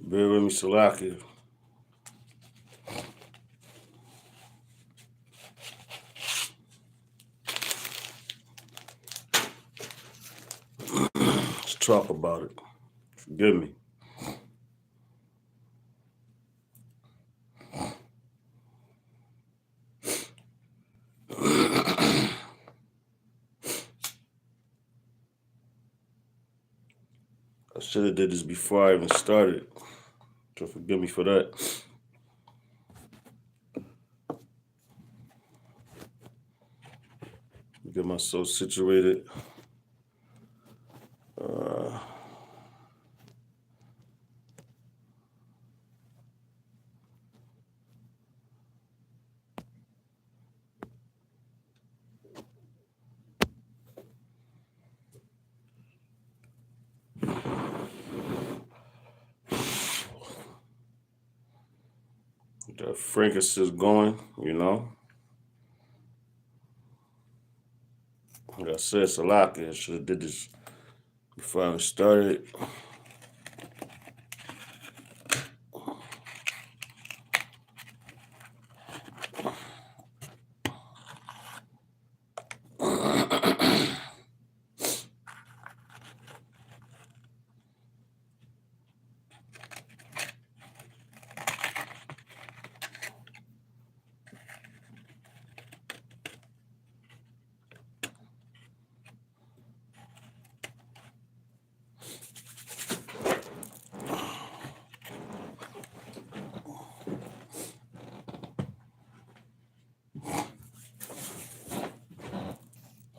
Bear with me, Salaki. Let's talk about it. Forgive me. I should have did this before I even started. So forgive me for that. Get myself situated. The frankincense going, you know. Like I said, Salaki, I should have did this before I even started.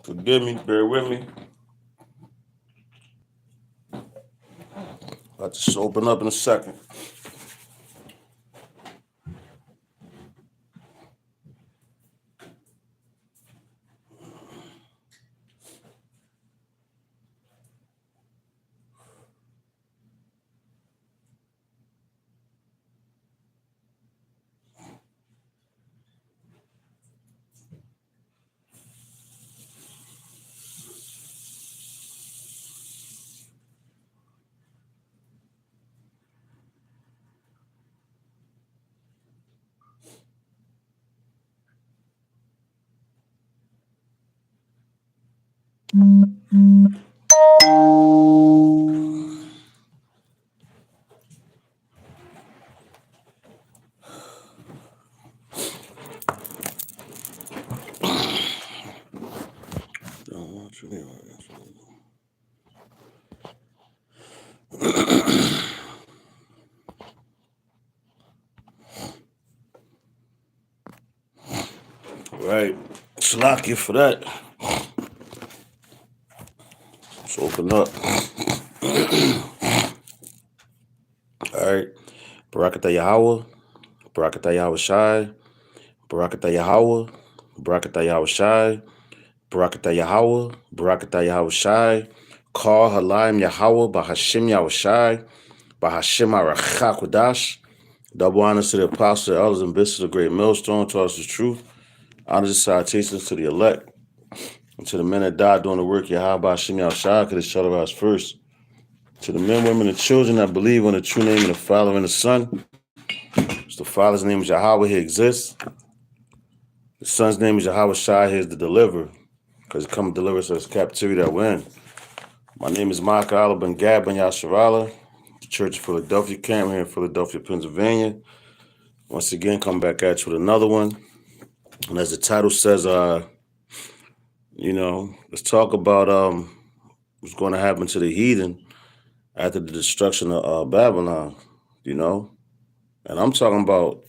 Forgive me, bear with me. I'll just open up in a second. Right. Salaki for that. Let's open up. All right. Barakatah Yahweh. Barakatah Yahweh Shai. Barakatah Yahweh. Barakatah Yahweh Shai. Barakatah Yahweh. Barakatah Yahweh Shai. Call Halayim Yahweh Bahashim Yahweh Shai. Bahashim Arachah Kodash. Double honors to the apostles, the elders, and bishops of the great millstone, taught us the truth. Honors and salutations to the elect. And to the men that died doing the work, Yahweh Bahashim Yahweh Shai, because it's shall us first. To the men, women, and children that believe on the true name of the Father and the Son. The Father's name is Yahweh, he exists. The Son's name is Yahweh Shai, he is the deliverer, because he come and deliver us out of this captivity that we're in. My name is Micah Allah Ben Gad Ben Yasharala, the Church of Philadelphia camp here in Philadelphia, Pennsylvania. Once again, come back at you with another one. And as the title says, let's talk about what's going to happen to the heathen after the destruction of Babylon, And I'm talking about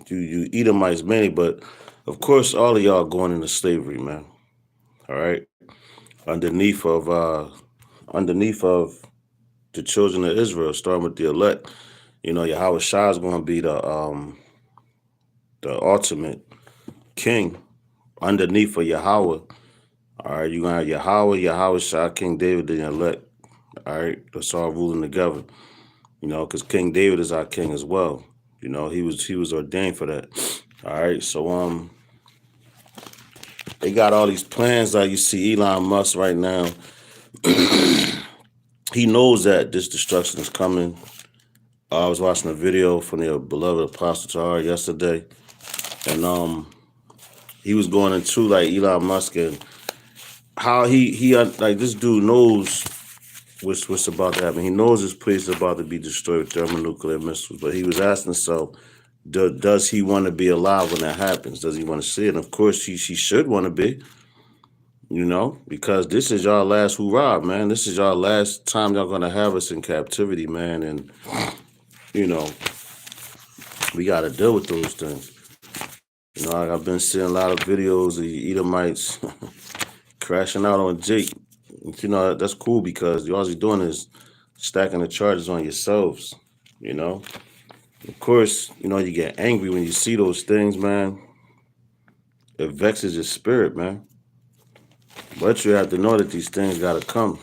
you Edomites mainly, but of course all of y'all going into slavery, man. All right. Underneath of the children of Israel, starting with the elect. Yahweh Shai is going to be the ultimate king underneath of Yahweh. All right, you're going to have Yahweh Shai, King David, the elect. All right, that's all ruling together. Because King David is our king as well. He was ordained for that. All right, so they got all these plans like you see Elon Musk right now. He knows that this destruction is coming. I was watching a video from the beloved Apostle Tahar yesterday, and he was going into like Elon Musk and how he like this dude knows what's about to happen. He knows this place is about to be destroyed with thermonuclear missiles, but he was asking himself, does he want to be alive when that happens? Does he want to see it? And of course, he should want to be, because this is y'all last hurrah, man. This is y'all last time y'all gonna have us in captivity, man. And you know, we got to deal with those things. I've been seeing a lot of videos of Edomites crashing out on Jake. That's cool because all you're doing is stacking the charges on yourselves. Of course, you get angry when you see those things, man. It vexes your spirit, man. But you have to know that these things gotta come.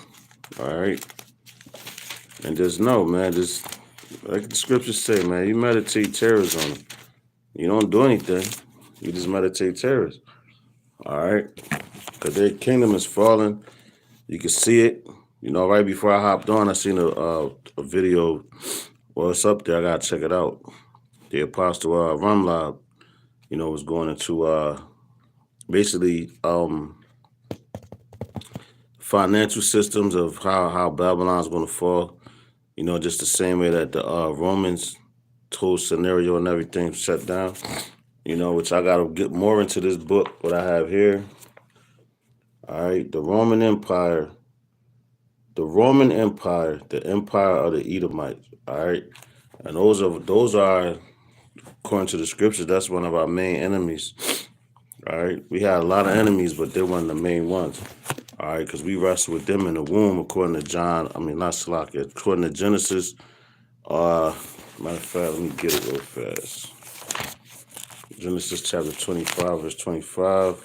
All right. And just know, man, just like the scriptures say, man, you meditate terrors on them. You don't do anything. You just meditate terrors. All right. Because their kingdom is falling. You can see it. Right before I hopped on, I seen a video. Well, it's up there. I gotta check it out. The Apostle Rumlab, was going into basically financial systems of how Babylon's going to fall. Just the same way that the Romans told scenario and everything shut down. Which I got to get more into this book, what I have here. All right, the Roman Empire, the Empire of the Edomites. All right, and those are according to the scriptures, that's one of our main enemies. All right, we had a lot of enemies, but they're one of the main ones. All right, because we wrestled with them in the womb, according to not Slovakia, according to Genesis. Matter of fact, let me get it real fast. Genesis chapter 25, verse 25.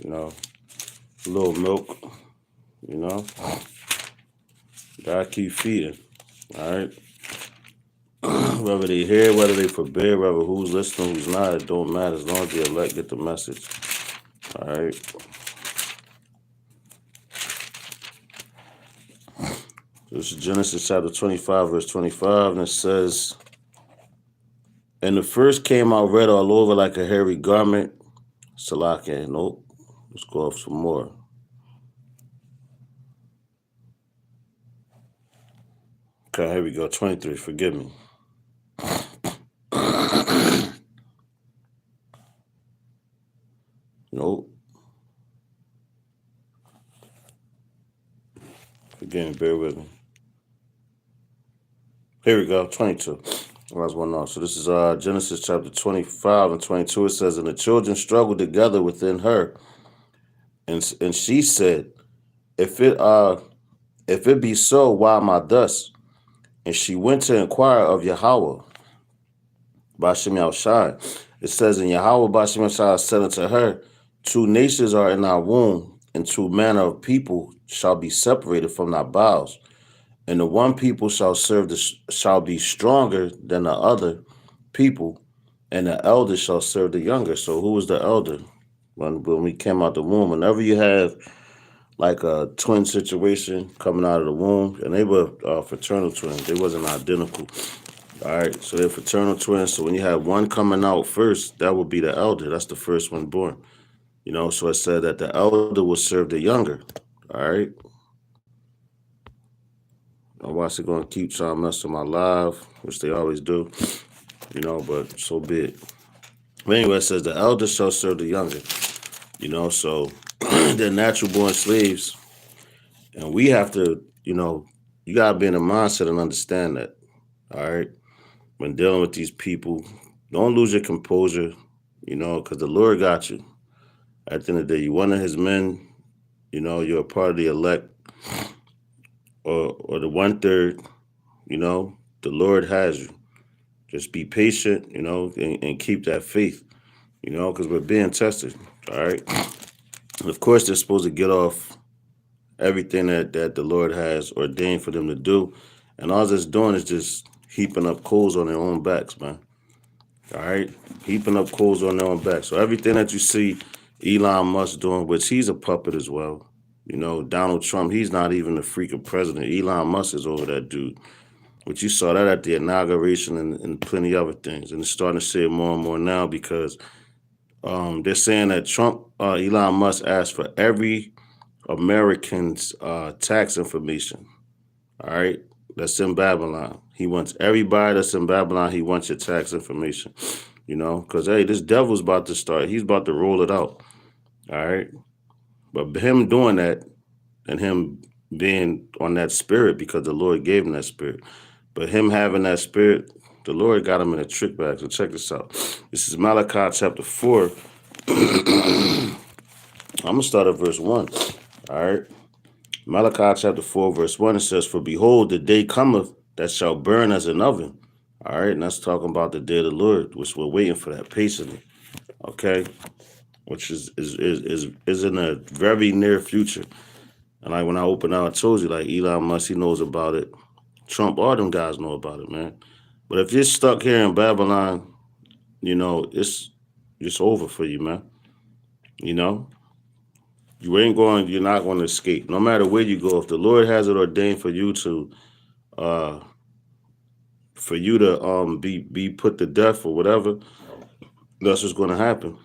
A little milk. Gotta keep feeding. All right. Whether they hear, whether they forbid, whether who's listening, who's not, it don't matter as long as the elect get the message. All right. This is Genesis chapter 25, verse 25, and it says, and the first came out red all over like a hairy garment. Salakia, nope. Let's go off some more. Okay, here we go. 23, forgive me. Nope. Forgive me, bear with me. Here we go, 22. That's one off. So this is Genesis chapter 25 and 22. It says, and the children struggled together within her. And she said, if it be so, why am I thus? And she went to inquire of Yahweh, Bashem Yahushai. It says, and Yahweh Bashem Yahushai said unto her, 2 nations are in our womb, and 2 manner of people shall be separated from thy bowels. And the one people shall be stronger than the other people, and the elder shall serve the younger. So who was the elder when we came out the womb? Whenever you have like a twin situation coming out of the womb, and they were fraternal twins. They wasn't identical. All right, so they're fraternal twins. So when you have one coming out first, that would be the elder. That's the first one born. So it said that the elder will serve the younger. All right. Otherwise, they're going to keep trying to mess with my live, which they always do, but so be it. But anyway, it says the elder shall serve the younger, so they're natural born slaves. And we have to, you got to be in the mindset and understand that, all right? When dealing with these people, don't lose your composure, because the Lord got you. At the end of the day, you're one of his men, you're a part of the elect, or the 1/3, the Lord has you. Just be patient, and keep that faith, because we're being tested, all right? And of course, they're supposed to get off everything that the Lord has ordained for them to do. And all it's doing is just heaping up coals on their own backs, man. All right? Heaping up coals on their own backs. So everything that you see Elon Musk doing, which he's a puppet as well. Donald Trump, he's not even a freaking president. Elon Musk is over that dude. But you saw that at the inauguration and plenty other things. And it's starting to see it more and more now because they're saying that Trump, Elon Musk asked for every American's tax information. All right. That's in Babylon. He wants everybody that's in Babylon, he wants your tax information. Because, hey, this devil's about to start. He's about to roll it out. All right. But him doing that and him being on that spirit because the Lord gave him that spirit. But him having that spirit, the Lord got him in a trick bag. So check this out. This is Malachi chapter 4. I'm going to start at verse 1. All right. Malachi chapter 4, verse 1, it says, "For behold, the day cometh that shall burn as an oven." All right. And that's talking about the day of the Lord, which we're waiting for that patiently. Okay. Which is in a very near future. And like when I opened out, I told you, like Elon Musk, he knows about it. Trump, all them guys know about it, man. But if you're stuck here in Babylon, it's over for you, man. You know, you're not going to escape. No matter where you go, if the Lord has it ordained for you to, uh, be put to death or whatever, that's what's going to happen.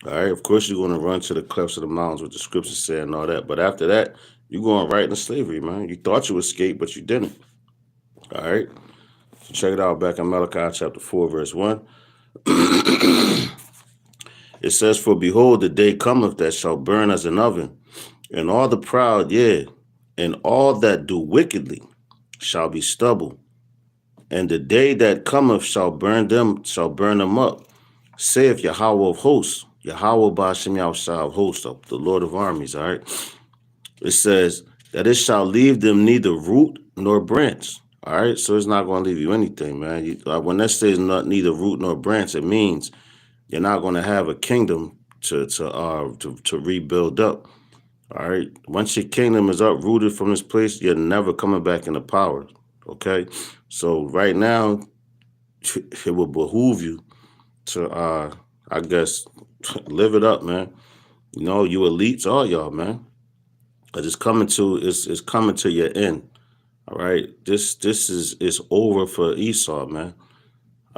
All right. Of course, you're going to run to the clefts of the mountains, with the scriptures say and all that. But after that, you're going right into slavery, man. You thought you escaped, but you didn't. All right. So check it out back in Malachi chapter 4, verse 1. It says, "For behold, the day cometh that shall burn as an oven, and all the proud, yea, and all that do wickedly shall be stubble. And the day that cometh shall burn them up, saith Yahweh of hosts." Yahweh Bashem Yahshua of hosts, the Lord of armies, all right? It says that it shall leave them neither root nor branch. All right, so it's not going to leave you anything, man. When that says neither root nor branch, it means you're not going to have a kingdom to rebuild up. All right, once your kingdom is uprooted from this place, you're never coming back into power. Okay, so right now, it will behoove you to, I guess, live it up, man. You elites, all y'all, man. Cause it's coming to your end. All right, this is over for Esau, man.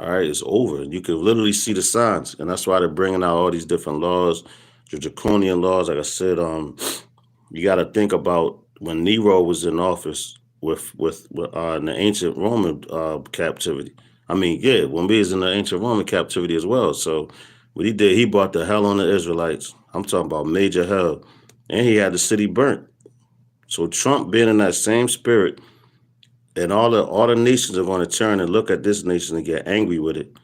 All right, it's over. You can literally see the signs, and that's why they're bringing out all these different laws, the draconian laws. Like I said, you got to think about when Nero was in office with in the ancient Roman captivity. I mean, yeah, when we was in the ancient Roman captivity as well. So what he did, he brought the hell on the Israelites. I'm talking about major hell, and he had the city burnt. So Trump being in that same spirit, and all the nations are going to turn and look at this nation and get angry with it.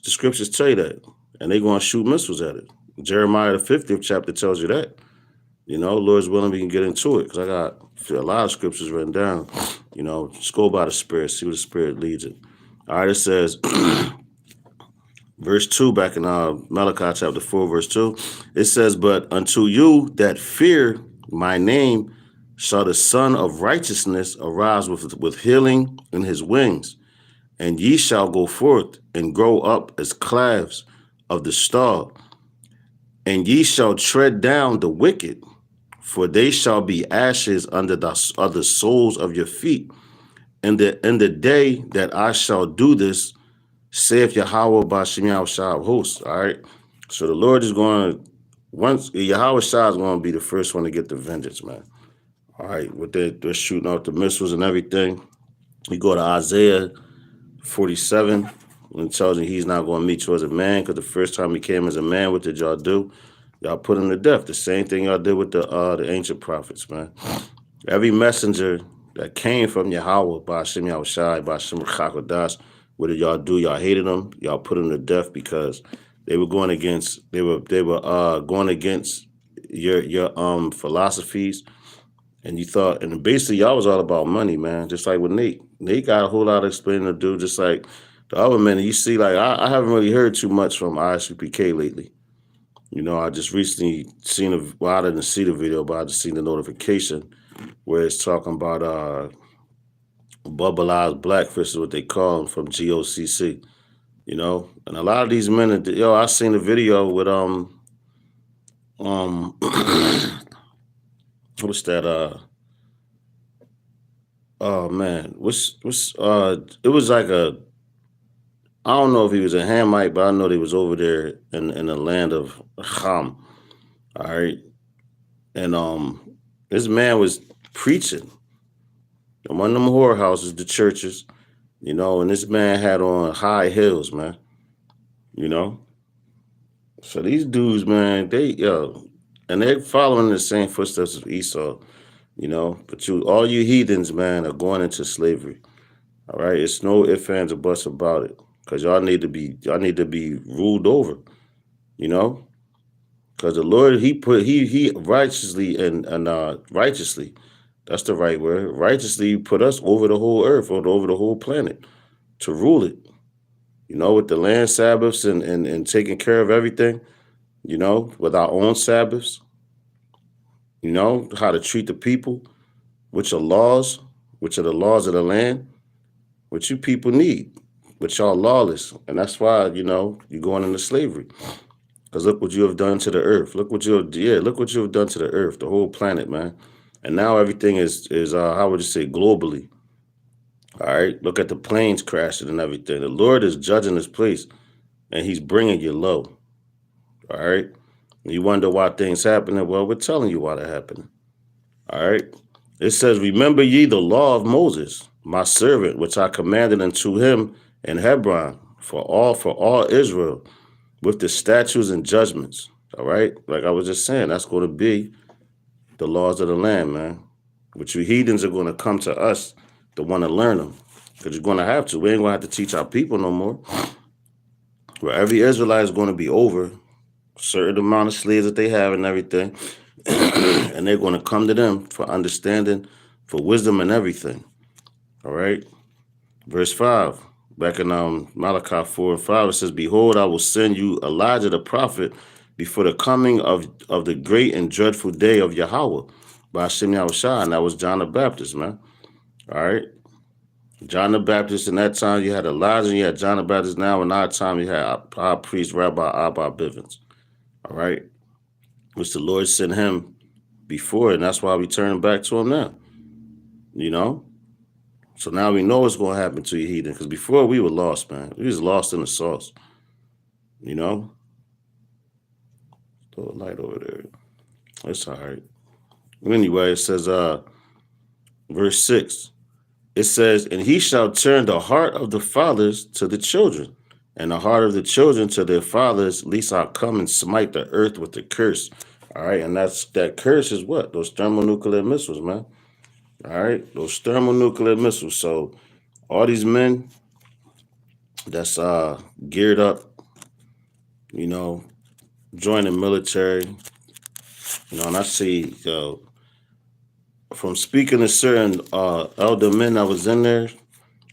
The scriptures tell you that, and they're going to shoot missiles at it. Jeremiah the 50th chapter tells you that. Lord's willing, we can get into it because I got a lot of scriptures written down. Just go by the Spirit, see where the Spirit leads it. All right, it says, verse 2, back in Malachi chapter 4, verse 2, it says, "But unto you that fear my name shall the Son of Righteousness arise with healing in his wings, and ye shall go forth and grow up as calves of the stall, and ye shall tread down the wicked, for they shall be ashes under the soles of your feet. In the day that I shall do this, saith Yahweh Bashem Yahshua of hosts." All right. So the Lord is Yahweh Shah is going to be the first one to get the vengeance, man. All right. With they're shooting out the missiles and everything. We go to Isaiah 47, and it tells you he's not going to meet you as a man, because the first time he came as a man, what did y'all do? Y'all put him to death. The same thing y'all did with the ancient prophets, man. Every messenger that came from Yahweh, by Hashem Yahushai, by Hashem Chakodas, what did y'all do? Y'all hated them. Y'all put them to death because they were going against going against your philosophies. And you thought, and basically y'all was all about money, man. Just like with Nate. Nate got a whole lot of explaining to do, just like the other men. You see, like I haven't really heard too much from ISUPK lately. I just recently I didn't see the video, but I just seen the notification where it's talking about bubbleized blackfish is what they call them, from GOCC. And a lot of these men, I seen a video with what's that Oh man, it was like a, I don't know if he was a Hamite, but I know they was over there in the land of Ham. All right. And this man was preaching in one of them whorehouses, the churches, and this man had on high heels, man. You know? So these dudes, man, and they're following the same footsteps of Esau, but all you heathens, man, are going into slavery. All right. It's no ifs, ands, or buts about it. Cause y'all need to be ruled over, you know? Because the Lord, he righteously and righteously, that's the right word. Righteously put us over the whole earth or over the whole planet to rule it. With the land Sabbaths and taking care of everything, with our own Sabbaths, how to treat the people, which are laws, which are the laws of the land, which you people need, which y'all lawless. And that's why, you're going into slavery. Because look what you have done to the earth. Look what you have done to the earth, the whole planet, man. And now everything is how would you say, globally. All right. Look at the planes crashing and everything. The Lord is judging this place and he's bringing you low. All right. And you wonder why things happening. Well, we're telling you why they're happening. All right. It says, remember ye the law of Moses, my servant, which I commanded unto him in Hebron for all Israel, with the statutes and judgments. All right. Like I was just saying, that's going to be the laws of the land, man. Which you heathens are going to come to us to want to learn them. Because you're going to have to. We ain't going to have to teach our people no more. Where every Israelite is going to be over a certain amount of slaves that they have and everything. And they're going to come to them for understanding, for wisdom and everything. All right. Verse 5. Back in Malachi 4 and 5, it says, behold, I will send you Elijah the prophet before the coming of the great and dreadful day of Yahweh by Hashem Yahushua. And that was John the Baptist, man. All right. John the Baptist, in that time, you had Elijah, and you had John the Baptist. Now, in our time, you had our priest, Rabbi Abba Bivens. All right. Which the Lord sent him before, and that's why we turning back to him now. So now we know what's going to happen to you, heathen. Because before we were lost, man. We was lost in the sauce. Throw a light over there. It's all right. Anyway, it says, verse 6. It says, and he shall turn the heart of the fathers to the children, and the heart of the children to their fathers, lest I come and smite the earth with a curse. All right. And that curse is what? Those thermonuclear missiles, man. All right. Those thermonuclear missiles. So all these men that's geared up, join the military, and I see from speaking to certain elder men that was in there.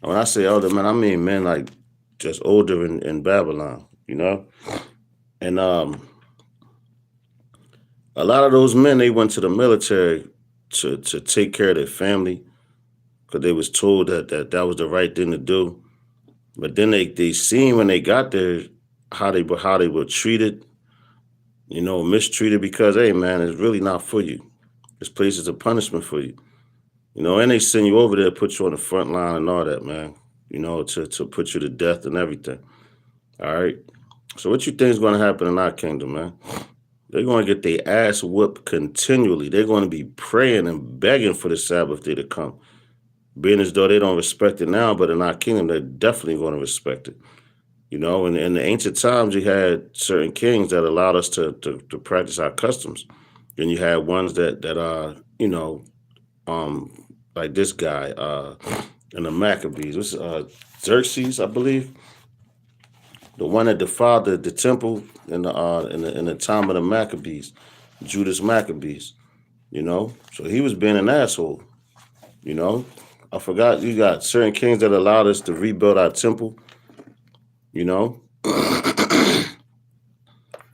When I say elder men, I mean men like just older in Babylon, and a lot of those men, they went to the military to take care of their family because they was told that was the right thing to do. But then they seen when they got there how they were treated, mistreated because, hey man, it's really not for you. This place is a punishment for you. And they send you over there, put you on the front line and all that, man. To put you to death and everything. All right. So what you think is going to happen in our kingdom, man? They're going to get their ass whooped continually. They're going to be praying and begging for the Sabbath day to come. Being as though they don't respect it now, but in our kingdom, they're definitely going to respect it. In the ancient times, you had certain kings that allowed us to practice our customs. Then you had ones that like this guy in the Maccabees. This Xerxes, I believe, the one that defiled the temple in the time of the Maccabees, Judas Maccabees. So he was being an asshole. I forgot you got certain kings that allowed us to rebuild our temple.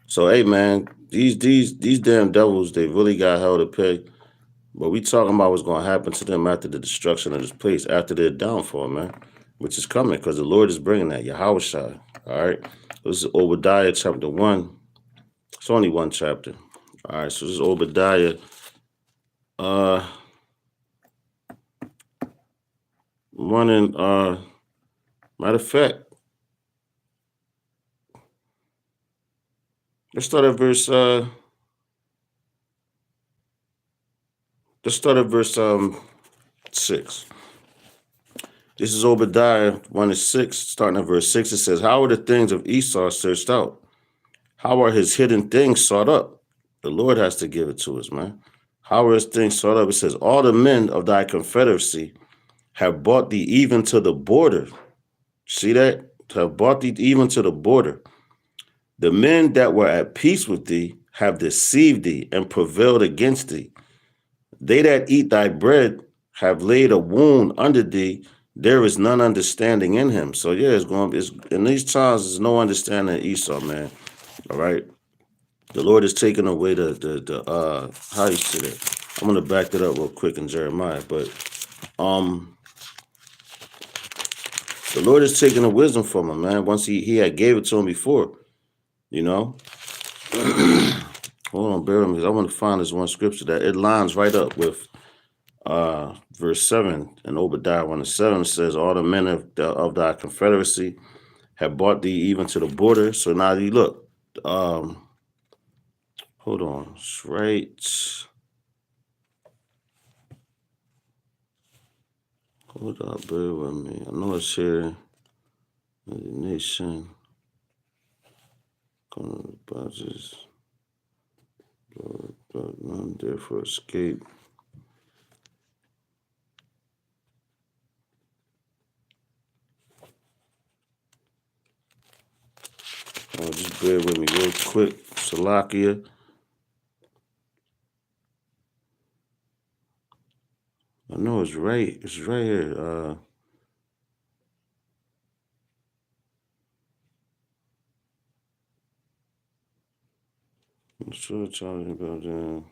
So hey man, these damn devils, they really got hell to pay. But we talking about what's going to happen to them after the destruction of this place, after their downfall, man, which is coming because the Lord is bringing that. Yahweh Shai. All right. This is Obadiah chapter 1. It's only one chapter. All right. So this is Obadiah. one in matter of fact, let's start at verse let's start at verse 6. This is Obadiah 1 and 6, starting at verse 6. It says, how are the things of Esau searched out? How are his hidden things sought up? The Lord has to give it to us, man. How are his things sought up? It says, all the men of thy confederacy have brought thee even to the border. See that? Have brought thee even to the border. The men that were at peace with thee have deceived thee and prevailed against thee. They that eat thy bread have laid a wound under thee. There is none understanding in him. So yeah, it's in these times. There's no understanding in Esau, man. All right. The Lord is taking away the how you say that. I'm gonna back that up real quick in Jeremiah, but the Lord is taking the wisdom from him, man. Once he had gave it to him before, you know. Hold on, bear with me. I want to find this one scripture that it lines right up with verse 7 in Obadiah 1 and 7. It says, all the men of thy confederacy have brought thee even to the border. So now you look. Hold on. It's right. Hold up, bear with me. I know it's here. The nation. Budgets. But none therefore escape. Oh, just bear with me real quick. Salakia. I know it's right. It's right here. I'm sure talking about that.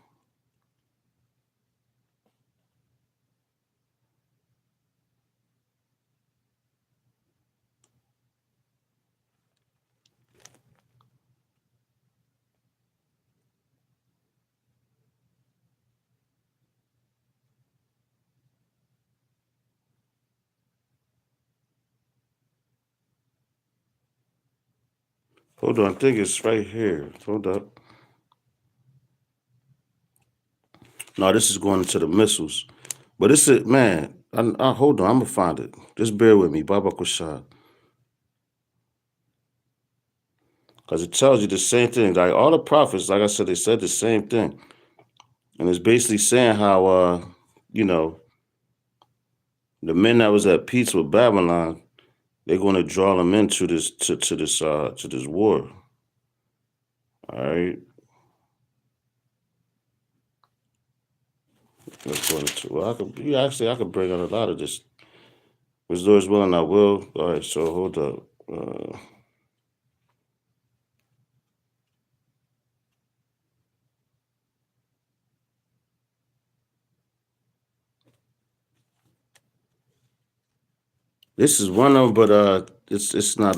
Hold on, I think it's right here. Hold up. No, this is going into the missiles. But this is, man, I hold on, I'm going to find it. Just bear with me, Baba Kushad. Because it tells you the same thing. Like all the prophets, like I said, they said the same thing. And it's basically saying how, the men that was at peace with Babylon, they're going to draw them into this, to this war. All right. Let's go into, well, I could bring out a lot of this. Which Lord is willing, I will. All right, so hold up. This is one of them, but it's not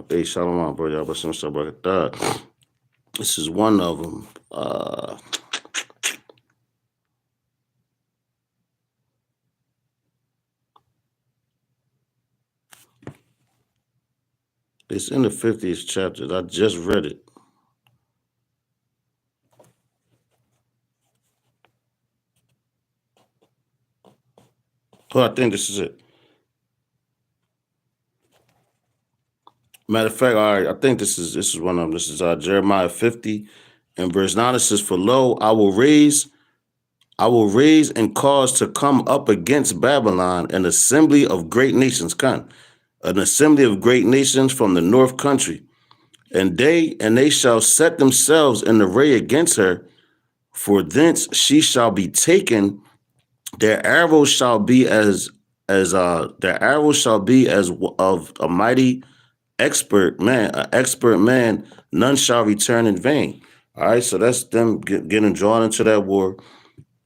hey, shalom, bro, y'all, but some stuff like that. This is one of them. It's in the 50th chapter. I just read it. Oh, I think this is it. Matter of fact, all right, I think this is one of them. This is Jeremiah 50 and verse 9. It says, for lo, I will raise and cause to come up against Babylon an assembly of great nations, an assembly of great nations from the north country. And they shall set themselves in array against her, for thence she shall be taken. Their arrows shall be as of a mighty expert man. None shall return in vain. All right, so that's them getting drawn into that war.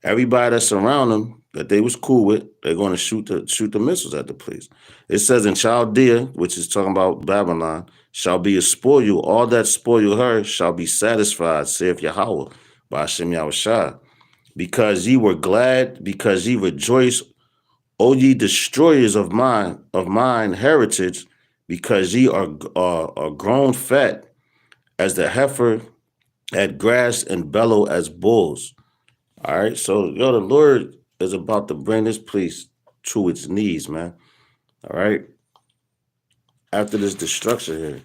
Everybody that's around them that they was cool with, they're going to shoot the missiles at the place. It says in Chaldea, which is talking about Babylon, shall be a spoil. All that spoil her shall be satisfied, saith Yahweh, by Hashem Yahushua. Because ye were glad, because ye rejoiced O ye destroyers of mine heritage, because ye are grown fat as the heifer at grass and bellow as bulls. All right. So, the Lord is about to bring this place to its knees, man. All right. After this destruction here.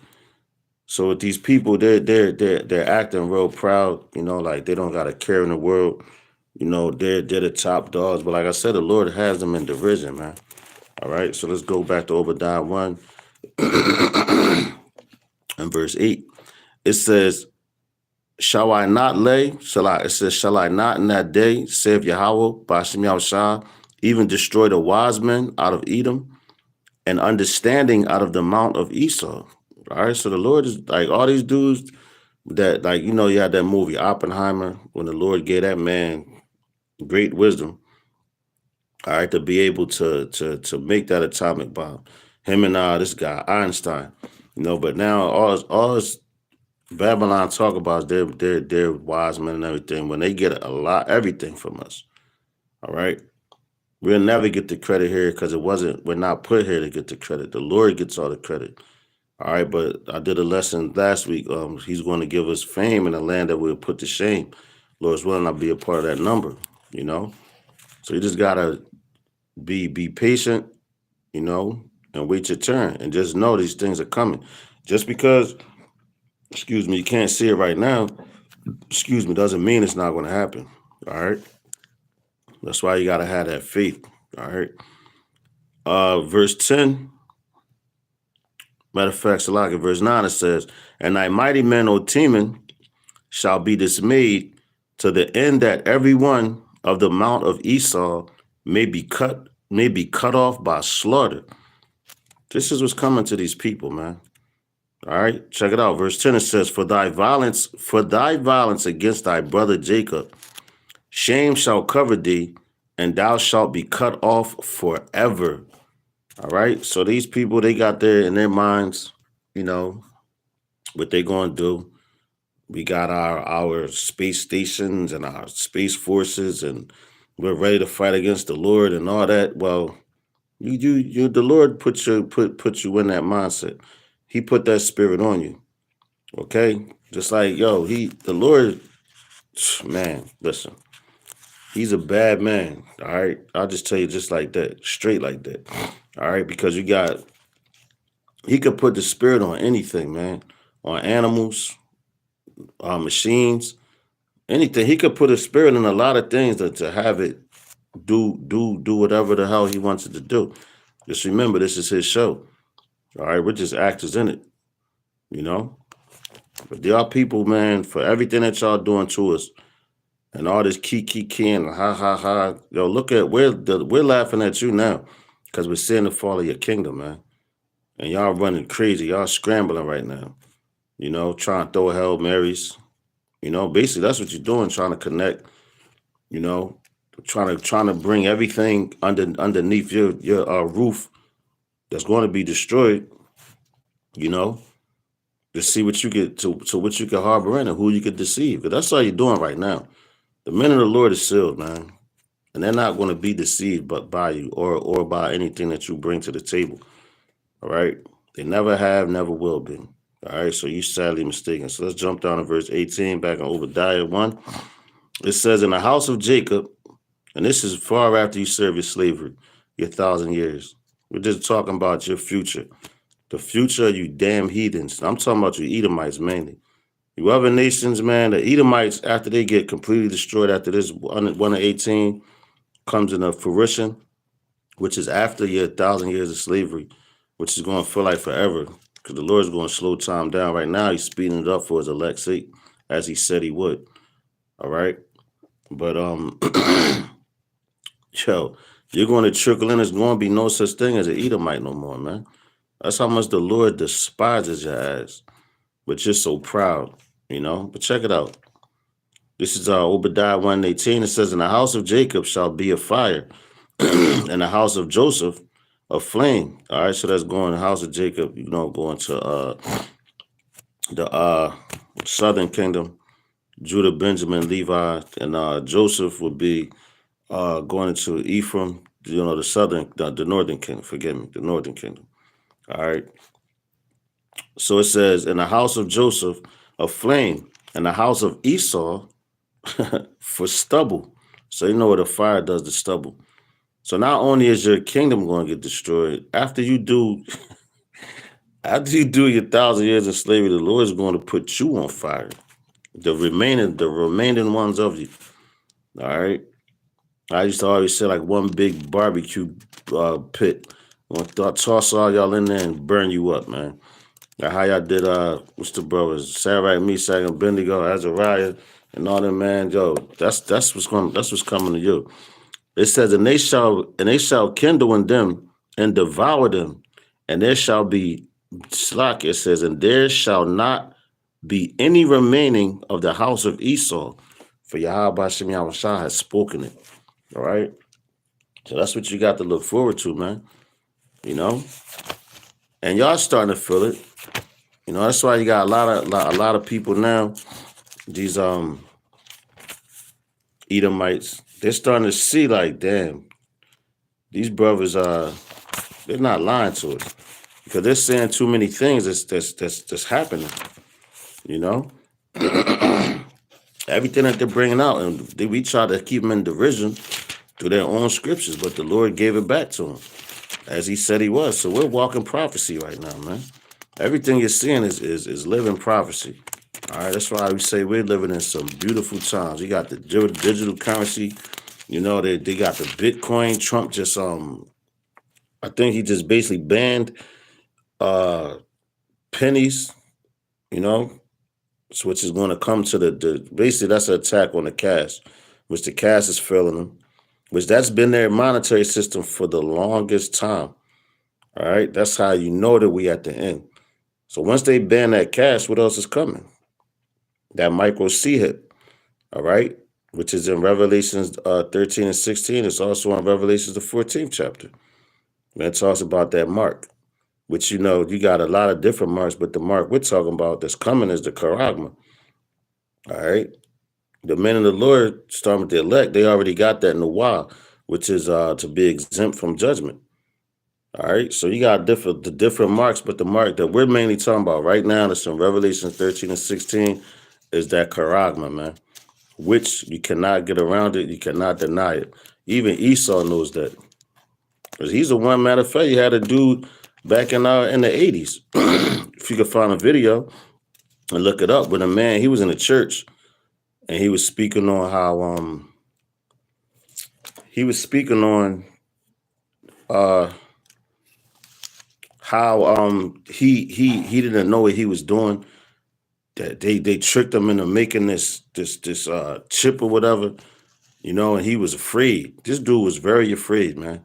So with these people, they're acting real proud, like they don't got a care in the world. They're the top dogs. But like I said, the Lord has them in derision, man. All right. So let's go back to Obadiah 1 and verse 8. It says, Shall I not lay? It says, Shall I not in that day, saith Yahweh, Bashem Yahushua, even destroy the wise men out of Edom and understanding out of the mount of Esau? All right. So the Lord is like all these dudes that, like, you had that movie Oppenheimer when the Lord gave that man great wisdom, all right, to be able to make that atomic bomb. Him and this guy Einstein, but now all this Babylon talk about is they're wise men and everything. When they get everything from us, all right, we'll never get the credit here because we're not put here to get the credit. The Lord gets all the credit. All right, but I did a lesson last week. He's going to give us fame in a land that we'll put to shame. Lord's willing, I'll be a part of that number, So you just gotta be patient, and wait your turn, and just know these things are coming. Just because, you can't see it right now, doesn't mean it's not going to happen. All right, that's why you gotta have that faith. All right, verse 10. Matter of fact, Salaki, verse 9, it says, And thy mighty men, O Teman, shall be dismayed to the end that every one of the mount of Esau may be cut off by slaughter. This is what's coming to these people, man. All right, check it out. Verse 10, it says, For thy violence against thy brother Jacob, shame shall cover thee, and thou shalt be cut off forever. All right, so these people, they got there in their minds, what they gonna do. We got our space stations and our space forces, and we're ready to fight against the Lord and all that. Well, the Lord put you in that mindset. He put that spirit on you. Okay, just like the Lord, man. Listen, he's a bad man. All right, I'll just tell you just like that, straight like that. All right, because he could put the spirit on anything, man, on animals, on machines, anything. He could put a spirit in a lot of things to have it do whatever the hell he wants it to do. Just remember, this is his show. All right, we're just actors in it, But there are people, man, for everything that y'all doing to us, and all this key and ha ha ha. Look at we're laughing at you now, because we're seeing the fall of your kingdom, man. And y'all running crazy, y'all scrambling right now, trying to throw Hail Marys. Basically that's what you're doing, trying to connect, trying to bring everything underneath your roof that's going to be destroyed, to see what you get to what you can harbor in and who you can deceive. But that's all you're doing right now. The men of the Lord is sealed, man. And they're not going to be deceived but by you or by anything that you bring to the table. All right. They never have, never will be. All right. So you sadly mistaken. So let's jump down to verse 18 back in Obadiah 1. It says, In the house of Jacob, and this is far after you serve your slavery, your 1,000 years. We're just talking about your future. The future of you damn heathens. I'm talking about you Edomites mainly. You other nations, man, the Edomites, after they get completely destroyed after this 1 of 18 comes into fruition, which is after your 1,000 years of slavery, which is going to feel like forever, because the Lord's going to slow time down. Right now, he's speeding it up for his elect's sake, as he said he would. All right? But, you're going to trickle in. There's going to be no such thing as an Edomite no more, man. That's how much the Lord despises your ass. But you're so proud, But check it out. This is Obadiah 1:18. It says, In the house of Jacob shall be a fire, and the house of Joseph a flame. All right, so that's going the house of Jacob, going to the southern kingdom, Judah, Benjamin, Levi, and Joseph would be going into Ephraim, the northern kingdom. Forgive me, the northern kingdom. All right. So it says, in the house of Joseph, a flame, in the house of Esau, for stubble. So you know what a fire does to stubble. So not only is your kingdom going to get destroyed, after you do your 1,000 years of slavery, the Lord is going to put you on fire. The remaining ones of you. All right. I used to always say like one big barbecue pit. I'm gonna toss all y'all in there and burn you up, man. Like how y'all did what's the brothers? Sarai, Meshach, and Bendigo, Azariah, and all them, man. Yo, that's what's coming to you. It says, and they shall kindle in them and devour them, and there shall be slack. It says, and there shall not be any remaining of the house of Esau, for Yahweh Hashem Yahushua has spoken it. All right. So that's what you got to look forward to, man. You know, and y'all starting to feel it. You know, that's why you got a lot of people now. These Edomites, they're starting to see like, damn, these brothers they're not lying to us because they're saying too many things that's happening. You know, everything that they're bringing out, and we try to keep them in derision through their own scriptures, but the Lord gave it back to them as He said He was. So we're walking prophecy right now, man. Everything you're seeing is living prophecy. All right, that's why we say we're living in some beautiful times. You got the digital currency. You know, they got the Bitcoin. Trump just I think he just basically banned pennies. You know, which is going to come to the basically that's an attack on the cash, which the cash is failing them, which that's been their monetary system for the longest time. All right, that's how you know that we at the end. So once they ban that cash, what else is coming? That micro C hit, all right, which is in Revelations 13 and 16. It's also in Revelations the 14th chapter. And it talks about that mark, which you got a lot of different marks, but the mark we're talking about that's coming is the charagma. All right. The men of the Lord, starting with the elect, they already got that in the wild, which is to be exempt from judgment. All right. So you got the different marks, but the mark that we're mainly talking about right now, that's in Revelation 13 and 16, is that charagma, man, which you cannot get around it. You cannot deny it. Even Esau knows that. Because he's the one, matter of fact, you had a dude back in the 80s. If you could find a video and look it up, with a man, he was in a church and he was speaking on how he didn't know what he was doing. That they tricked him into making this chip or whatever, and he was afraid. This dude was very afraid, man.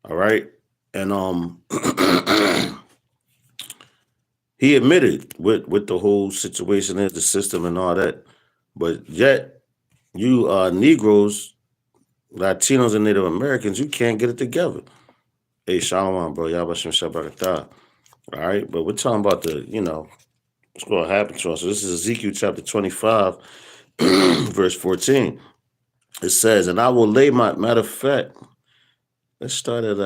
All right. And he admitted what the whole situation is, the system and all that. But yet, you Negroes, Latinos, and Native Americans, you can't get it together. Hey, Shalom, bro. Yabashim Shabakatah. All right. But we're talking about what's going to happen to us. So this is Ezekiel chapter 25, verse 14. It says, and I will lay matter of fact, let's start at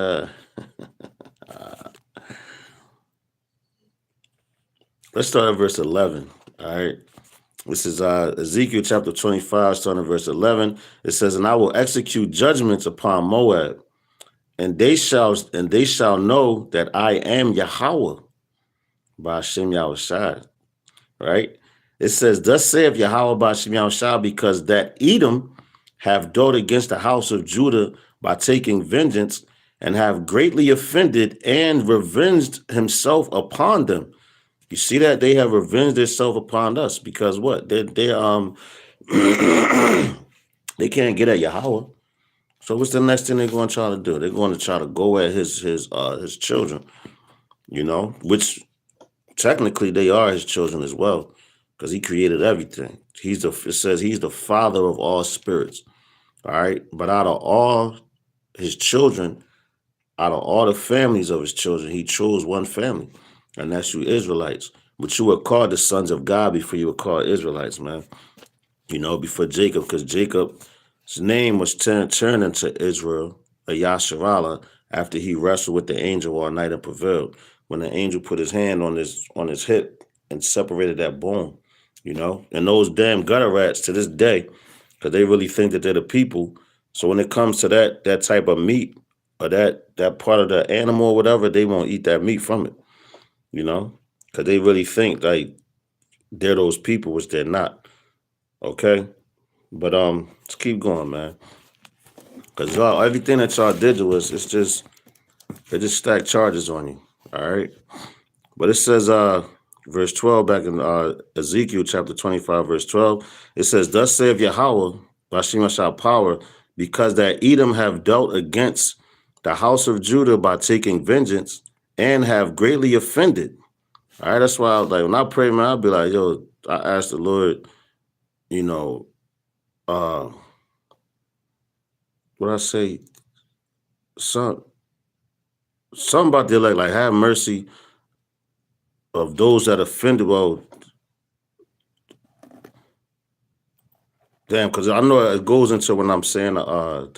let's start at verse 11. All right. This is Ezekiel chapter 25, starting at verse 11. It says, and I will execute judgments upon Moab, and they shall know that I am Yahweh by Hashem Yahushua. Right? It says, thus saith Yahweh by Hashem Yahushua, because that Edom have dealt against the house of Judah by taking vengeance, and have greatly offended and revenged himself upon them. You see that? They have revenged themselves upon us because what? They they can't get at Yahweh. So what's the next thing they're going to try to do? They're going to try to go at his children, which technically they are his children as well, because he created everything. It says he's the father of all spirits. All right. But out of all his children, out of all the families of his children, he chose one family, and that's you Israelites. But you were called the sons of God before you were called Israelites, man. Before Jacob, because Jacob's name was turned into Israel, of Yasharala after he wrestled with the angel all night and prevailed. When the angel put his hand on his hip and separated that bone, and those damn gutter rats to this day, because they really think that they're the people. So when it comes to that type of meat or that part of the animal or whatever, they won't eat that meat from it, because they really think like they're those people, which they're not. Okay, but let's keep going, man. Cause y'all, everything that y'all did to us, they just stack charges on you. All right. But it says, verse 12 back in Ezekiel chapter 25, verse 12, it says, "Thus saith Yahweh, Bashim Ashah power, because that Edom have dealt against the house of Judah by taking vengeance and have greatly offended." All right, that's why I was like, when I pray, man, I'll be like, yo, I ask the Lord, uh, what I say, something about the elect, like have mercy of those that offended. Well, damn, because I know it goes into when I'm saying the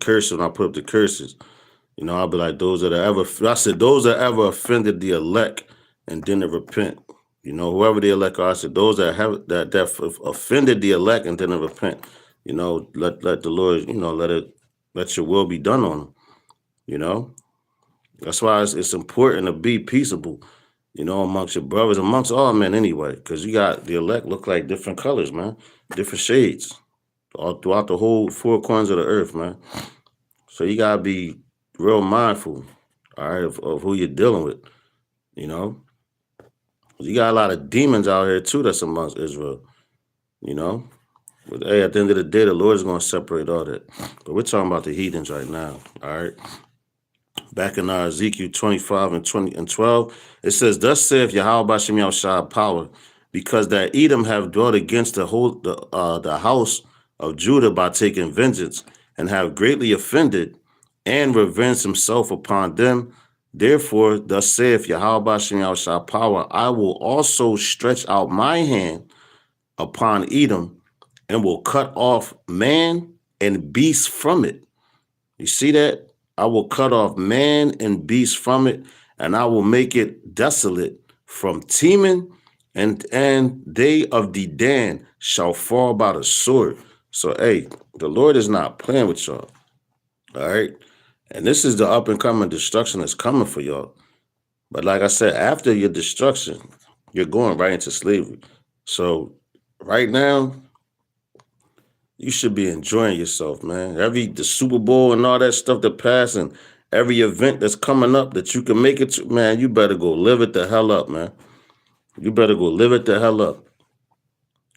curses. When I put up the curses, I'll be like those that are ever. I said those that ever offended the elect and didn't repent. Whoever the elect are, I said those that have that offended the elect and didn't repent. Let the Lord, let your will be done on them. That's why it's important to be peaceable. Amongst your brothers, amongst all men anyway, because you got the elect look like different colors, man, different shades, all throughout the whole four corners of the earth, man. So you gotta be real mindful, all right, of who you're dealing with, you got a lot of demons out here too that's amongst Israel, But hey, at the end of the day, the Lord is gonna separate all that. But we're talking about the heathens right now, all right. Back in Ezekiel 25 and 20 and 12, it says, "Thus saith Yahweh Bashem Yahushua power, because that Edom have dwelt against the house of Judah by taking vengeance, and have greatly offended, and revenged himself upon them. Therefore, thus saith Yahweh Bashem Yahushua power, I will also stretch out my hand upon Edom, and will cut off man and beast from it." You see that? "I will cut off man and beast from it, and I will make it desolate from Teman, and they of Dedan shall fall by the sword." So, hey, the Lord is not playing with y'all. All right? And this is the up and coming destruction that's coming for y'all. But like I said, after your destruction, you're going right into slavery. So right now, you should be enjoying yourself, man. The Super Bowl and all that stuff that passed, and every event that's coming up that you can make it to, man, you better go live it the hell up, man. You better go live it the hell up.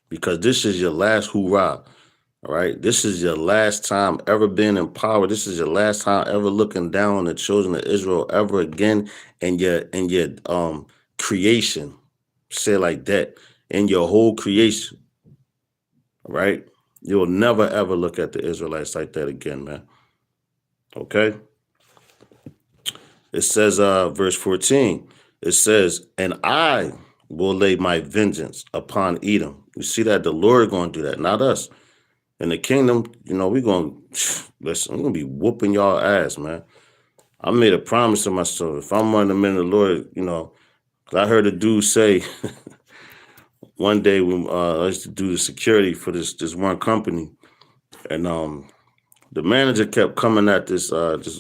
Because this is your last hoorah. All right. This is your last time ever being in power. This is your last time ever looking down on the children of Israel ever again in your creation. Say it like that. In your whole creation. All right. You'll never ever look at the Israelites like that again, man. Okay. It says, verse 14, it says, "And I will lay my vengeance upon Edom." You see that? The Lord going to do that, not us. In the kingdom, we're going to, listen, we're going to be whooping y'all ass, man. I made a promise to myself. If I'm one of the men of the Lord, I heard a dude say one day when I used to do the security for this one company, and the manager kept coming at this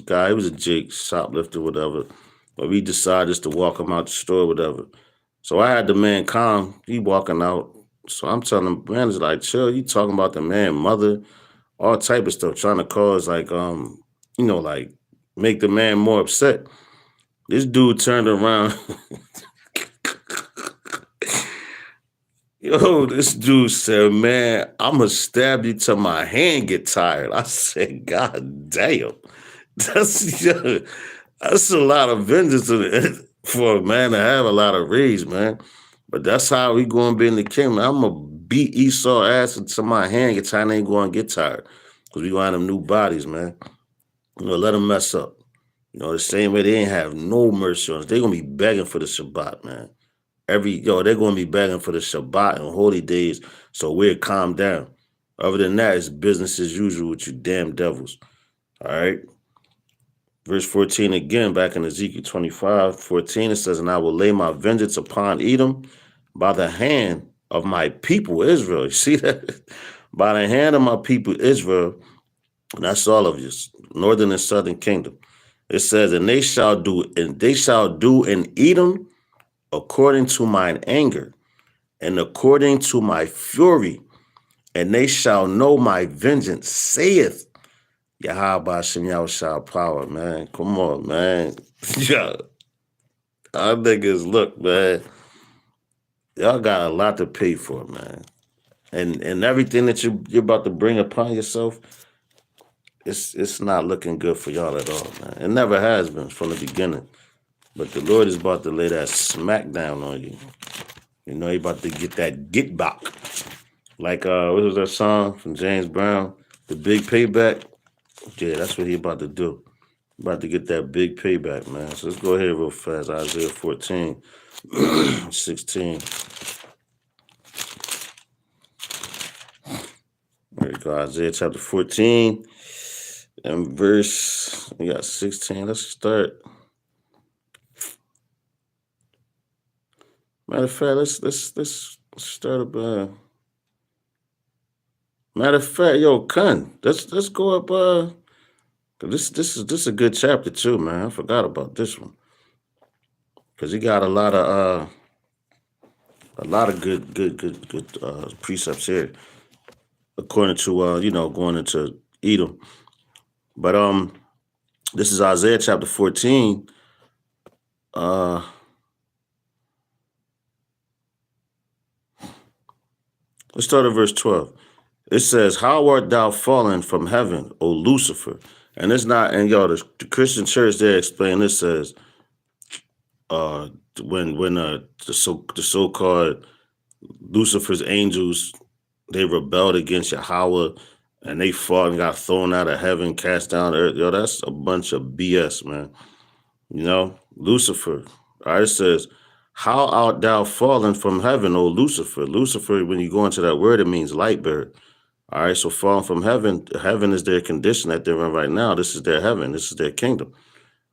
guy. He was a jig, shoplifter, whatever. But we decided just to walk him out the store, whatever. So I had the man calm. He walking out. So I'm telling the manager, like, chill. You talking about the man, mother, all type of stuff, trying to cause like make the man more upset. This dude turned around. Yo, this dude said, "Man, I'm going to stab you till my hand get tired." I said, "God damn. That's a lot of vengeance for a man to have a lot of rage, man." But that's how we going to be in the kingdom. I'm going to beat Esau ass until my hand gets tired. I ain't going to get tired. Because we going to have them new bodies, man. Let them mess up. The same way they ain't have no mercy on us. They're going to be begging for the Shabbat, man. They're going to be begging for the Shabbat and holy days, so we'll calm down. Other than that, it's business as usual with you damn devils. All right. Verse 14 again, back in Ezekiel 25:14, it says, "And I will lay my vengeance upon Edom by the hand of my people Israel." You see that? By the hand of my people Israel, and that's all of you, northern and southern kingdom. It says, and they shall do in Edom according to mine anger and according to my fury, and they shall know my vengeance, saith Yahweh Shem Yahushua power, man. Come on, man. Yeah. Our niggas, look, man. Y'all got a lot to pay for, man. And everything that you're about to bring upon yourself, it's not looking good for y'all at all, man. It never has been from the beginning. But the Lord is about to lay that smack down on you. You know, he about to get that get back. Like what was that song from James Brown? The Big Payback? Yeah, that's what he about to do. About to get that big payback, man. So let's go ahead real fast. Isaiah 14, 16. There you go. Isaiah chapter 14 and we got 16. Let's start. Matter of fact, let's start up. Matter of fact, yo, Kun, let's go up. This is a good chapter too, man. I forgot about this one because he got a lot of good precepts here, according to going into Edom. But this is Isaiah chapter 14. Let's start at verse 12. It says, "How art thou fallen from heaven, O Lucifer?" And it's not, and the Christian church there explain this says, when the so-called Lucifer's angels, they rebelled against Yahweh and they fought and got thrown out of heaven, cast down to earth. Yo, that's a bunch of BS, man. Lucifer. All right, it says, "How art thou fallen from heaven, O Lucifer?" Lucifer, when you go into that word, it means light bearer. All right, so falling from heaven, heaven is their condition that they're in right now. This is their heaven. This is their kingdom.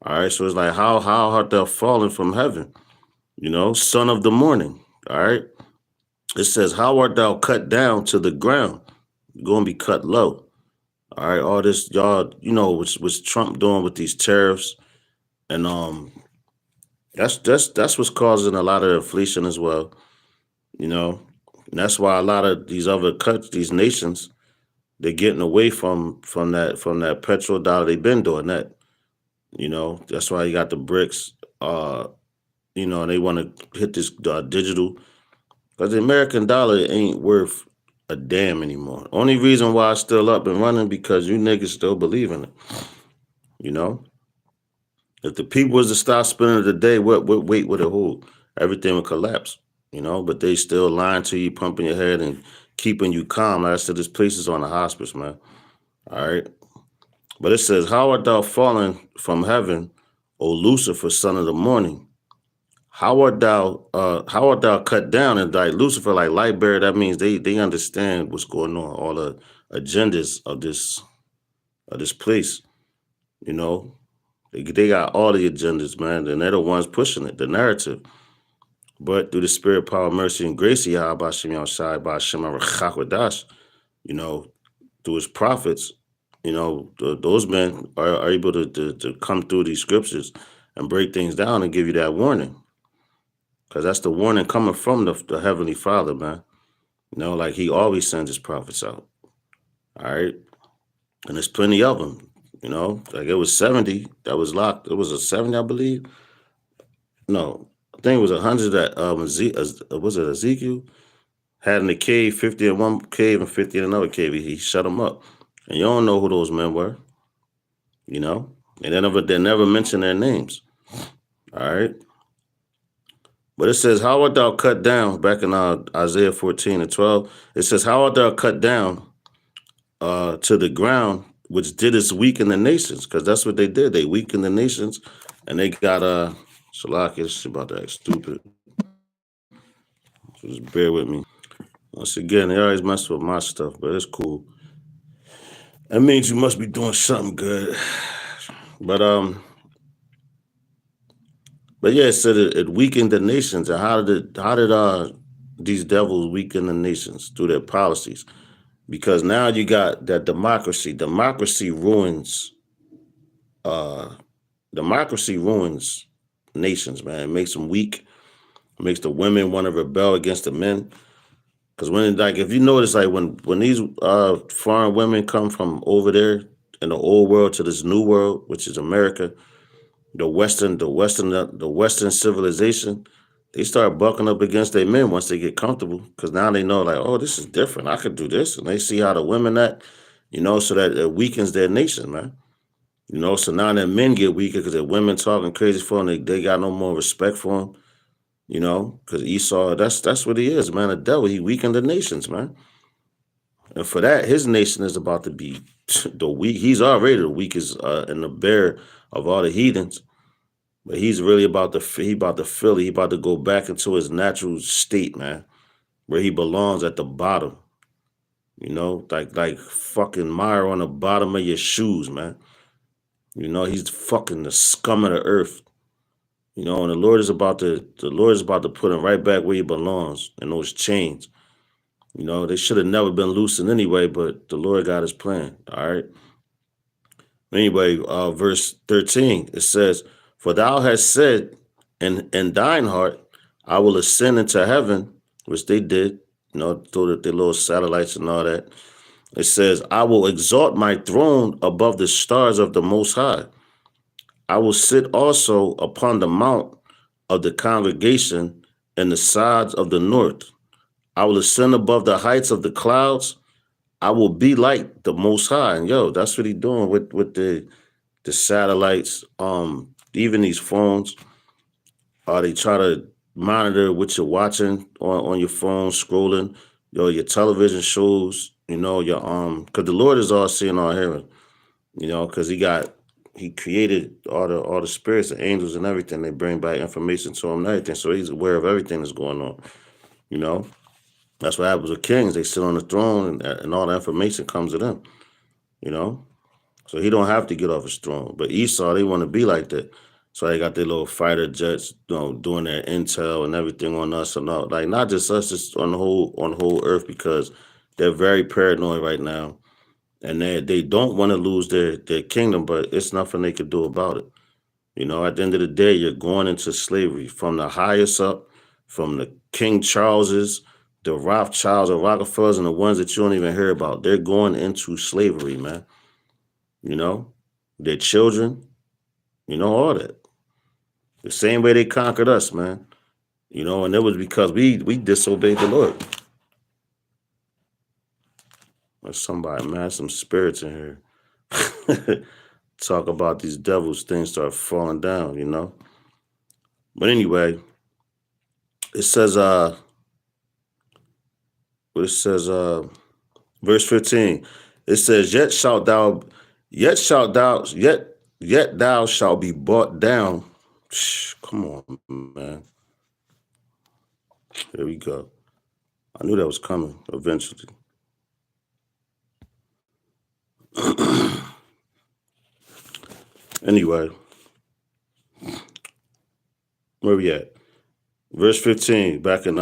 All right, so it's like, how art thou fallen from heaven? Son of the morning. All right. It says, "How art thou cut down to the ground?" You're going to be cut low. All right, all this, y'all, what's Trump doing with these tariffs. And that's what's causing a lot of inflation as well. And that's why a lot of these other these nations, they're getting away from that petrodollar. They've been doing that. That's why you got the BRICS. And they want to hit this digital, because the American dollar ain't worth a damn anymore. Only reason why it's still up and running because you niggas still believe in it. If the people was to stop spending it today, what weight would it hold? Everything would collapse. But they still lying to you, pumping your head and keeping you calm. Like I said, this place is on a hospice, man. All right. But it says, "How art thou fallen from heaven, O Lucifer, son of the morning? How art thou cut down?" And like Lucifer, like light bearer, that means they understand what's going on, all the agendas of this place. They got all the agendas, man, and they're the ones pushing it, the narrative. But through the spirit, power, mercy, and grace, Yahweh Shem Yahushua, by Shem Rachak, through his prophets, those men are able to come through these scriptures and break things down and give you that warning. Because that's the warning coming from the Heavenly Father, man. Like he always sends his prophets out. All right. And there's plenty of them. Like it was 70 that was locked. It was a 70, I believe. No, I think it was 100 that was it Ezekiel had in the cave, 50 in one cave and 50 in another cave. He shut them up. And you don't know who those men were. And they never mention their names. All right. But it says, "How art thou cut down?" Back in Isaiah 14 and 12, it says, "How art thou cut down to the ground, which didst weaken the nations?" Because that's what they did. They weakened the nations, and they got Shalak is about to act stupid. So just bear with me. Once again, they always mess with my stuff, but it's cool. That means you must be doing something good. But but yeah, it said it weakened the nations. And how did these devils weaken the nations through their policies? Because now you got that democracy. Uh Democracy ruins nations, man. It makes them weak. It makes the women want to rebel against the men. Because when, like, if you notice, like when these foreign women come from over there in the old world to this new world, which is America, the Western civilization, they start bucking up against their men once they get comfortable. Because now they know, like, oh, this is different. I could do this, and they see how the women act, so that it weakens their nation, man. So now their men get weaker because their women talking crazy for them. They got no more respect for them. Because Esau, that's what he is, man. The devil, he weakened the nations, man. And for that, his nation is about to be the weak. He's already the weakest and the bear of all the heathens. But he's really about to feel it. He about to go back into his natural state, man, where he belongs at the bottom. Like fucking mire on the bottom of your shoes, man. He's fucking the scum of the earth. And the Lord is about to put him right back where he belongs in those chains. They should have never been loosened anyway, but the Lord got his plan. All right. Anyway, verse 13, it says, "For thou hast said in thine heart, I will ascend into heaven," which they did, through their little satellites and all that. It says, "I will exalt my throne above the stars of the Most High. I will sit also upon the mount of the congregation in the sides of the north. I will ascend above the heights of the clouds. I will be like the Most High." And that's what he's doing with the satellites. Even these phones, they try to monitor what you're watching on your phone, scrolling, your television shows, your because the Lord is all seeing, all hearing, because he created all the spirits, the angels and everything. They bring back information to him and everything. So he's aware of everything that's going on, you know. That's what happens with kings. They sit on the throne and all the information comes to them, you know. So he don't have to get off his throne. But Esau, they want to be like that. So they got their little fighter jets, doing their intel and everything on us and all. Like, not just us, just on the whole earth, because they're very paranoid right now. And they don't want to lose their kingdom, but it's nothing they could do about it. At the end of the day, you're going into slavery from the highest up, from the King Charleses, the Rothschilds, the Rockefellers, and the ones that you don't even hear about. They're going into slavery, man. Their children, all that. The same way they conquered us, man. And it was because we disobeyed the Lord. There's somebody, man, some spirits in here. Talk about these devils, things start falling down. But anyway, it says, verse 15, it says, yet thou shalt be brought down. Come on, man. Here we go. I knew that was coming eventually. Anyway, where we at? Verse 15, back in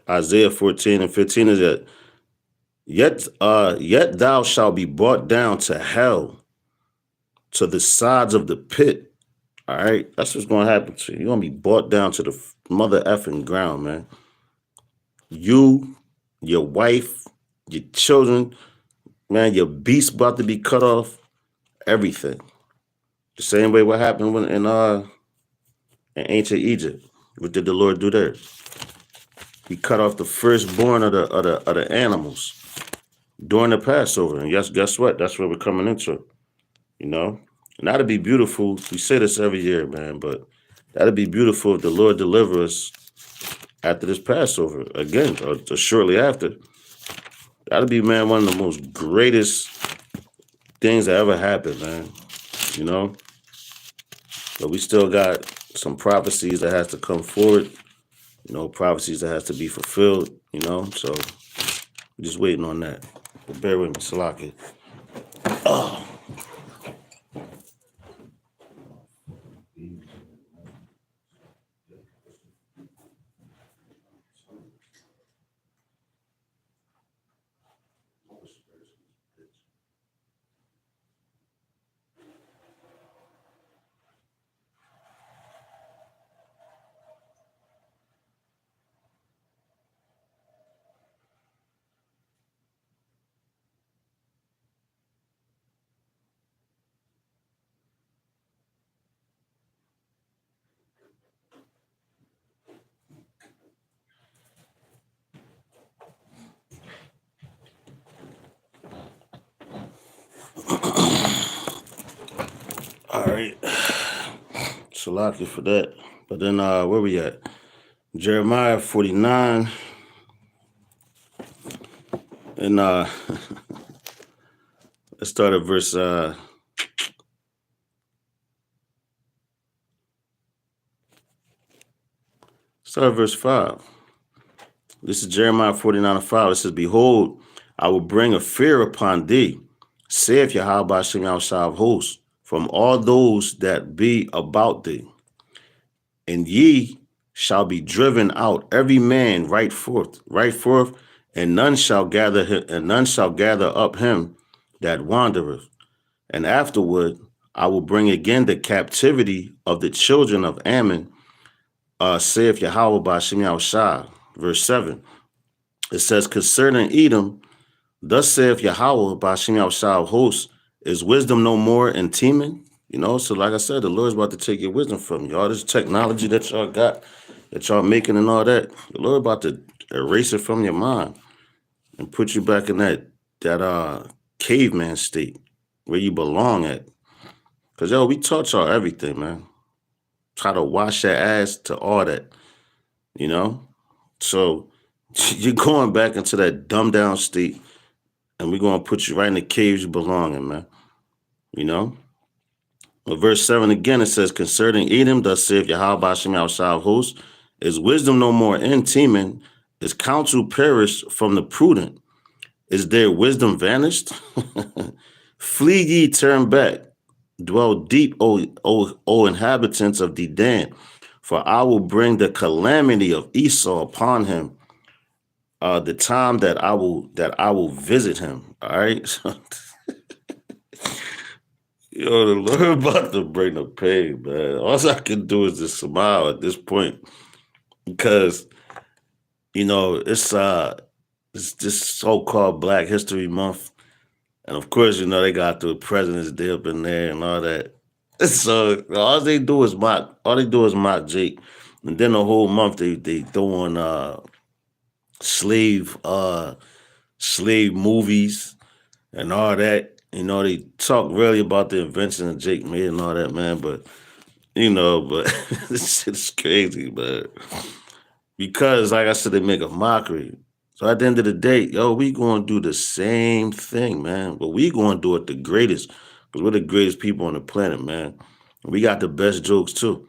Isaiah 14 and 15 is that, yet thou shalt be brought down to hell, to the sides of the pit. All right, that's what's going to happen to you. You're going to be brought down to the mother effing ground, man. You, your wife, your children, man, your beast about to be cut off. Everything. The same way what happened in ancient Egypt. What did the Lord do there? He cut off the firstborn of the animals during the Passover. And guess what? That's where we're coming into. And that'd be beautiful. We say this every year, man, but that'd be beautiful if the Lord deliver us after this Passover again, or shortly after. That'd be, man, one of the most greatest things that ever happened, man. But we still got some prophecies that has to come forward. prophecies that has to be fulfilled, so we're just waiting on that. But bear with me, Salaki. Oh. All right. Salaki for that. But then where we at? Jeremiah 49. And let's start at verse start at verse 5. This is Jeremiah 49:5. It says, Behold, I will bring a fear upon thee, saith Yahweh Hashem Yahushua of hosts, from all those that be about thee. And ye shall be driven out, every man right forth, and none shall gather him, and none shall gather up him that wandereth. And afterward I will bring again the captivity of the children of Ammon, saith Yahweh Hashem Yahushua. Verse 7. It says, concerning Edom, thus saith Yahweh Hashem Yahushua of hosts, is wisdom no more in Teman? So like I said, the Lord's about to take your wisdom from you. All this technology that y'all got, that y'all making and all that, the Lord about to erase it from your mind and put you back in that caveman state where you belong at. Because, we taught y'all everything, man. Try to wash your ass to all that, So you're going back into that dumbed down state, and we're going to put you right in the caves you belong in, man. Well, verse 7 again, it says, concerning Edom, thus saith Yahweh Hashem Yahushua of hosts, is wisdom no more in Teman? Is counsel perished from the prudent? Is their wisdom vanished? Flee ye, turn back. Dwell deep, O inhabitants of Dedan, for I will bring the calamity of Esau upon him, the time that I will visit him. All right. The Lord about to bring the pain, man. All I can do is just smile at this point, because it's this so-called Black History Month, and of course they got the President's Day up in there and all that. So all they do is mock Jake, and then the whole month they throw on slave movies and all that. They talk really about the invention of Jake made and all that, man. But this shit's crazy, man. Because like I said, they make a mockery. So at the end of the day, we gonna do the same thing, man. But we gonna do it the greatest, because we're the greatest people on the planet, man. We got the best jokes too.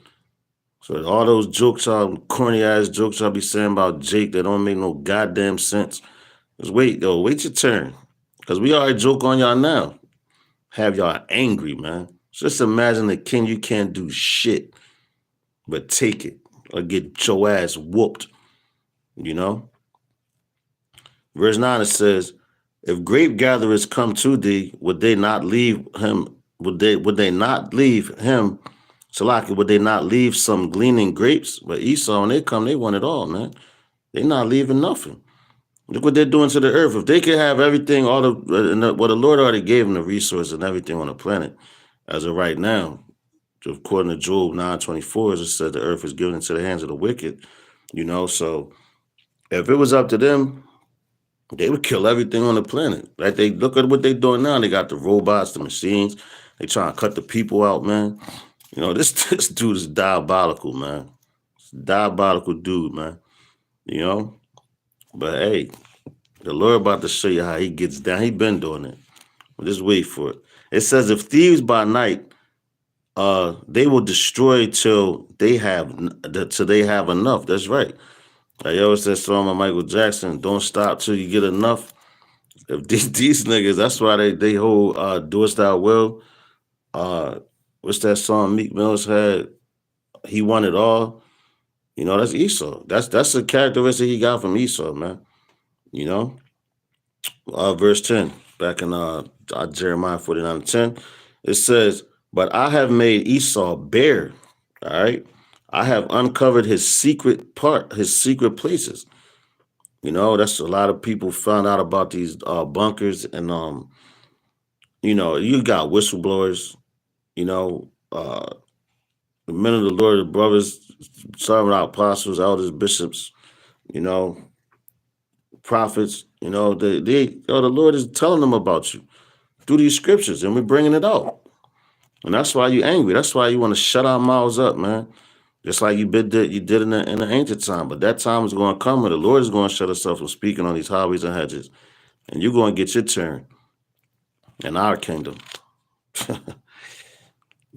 So all those jokes, corny ass jokes I'll be saying about Jake that don't make no goddamn sense. Just wait your turn. Because we already joke on y'all now. Have y'all angry, man. Just imagine the king, you can't do shit but take it or get your ass whooped. Verse 9, it says, if grape gatherers come to thee, would they not leave him? Would they not leave him? Salaki, would they not leave some gleaning grapes? But Esau, when they come, they want it all, man. They're not leaving nothing. Look what they're doing to the earth. If they could have everything, the Lord already gave them the resources and everything on the planet as of right now. According to Job 9:24, it said the earth is given into the hands of the wicked. So if it was up to them, they would kill everything on the planet. Like, they look at what they're doing now. They got the robots, the machines. They trying to cut the people out, man. This dude is diabolical, man. Diabolical dude, man. But hey, the Lord about to show you how he gets down. He been doing it. Just wait for it. It says, if thieves by night, they will destroy till they have enough. That's right. Like yo, it's that song by Michael Jackson, "Don't Stop Till You Get Enough." If these niggas, that's why they hold "Do It Thou Will." Uh, what's that song Meek Mills had? He won it all. You know, that's Esau. That's a characteristic he got from Esau, man. You know, verse 10, back in Jeremiah 49:10, it says, "But I have made Esau bare." All right, I have uncovered his secret part, his secret places. You know, that's a lot of people found out about these bunkers, and you know, you got whistleblowers. You know, the men of the Lord, the brothers, serving our apostles, elders, bishops. You know, prophets. You know, the Lord is telling them about you through these scriptures, and we're bringing it out. And that's why you're angry. That's why you want to shut our mouths up, man. Just like you did in the ancient time. But that time is going to come when the Lord is going to shut us up from speaking on these highways and hedges. And you're going to get your turn in our kingdom.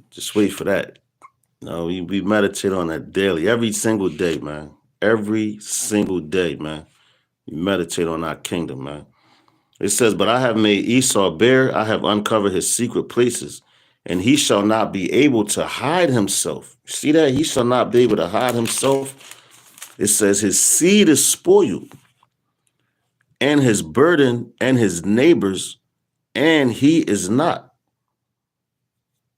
Just wait for that. You know, we meditate on that daily, every single day, man. Every single day, man. We meditate on our kingdom, man. It says, "But I have made Esau bare, I have uncovered his secret places, and he shall not be able to hide himself." See that? He shall not be able to hide himself. It says, "His seed is spoiled, and his burden, and his neighbors, and he is not."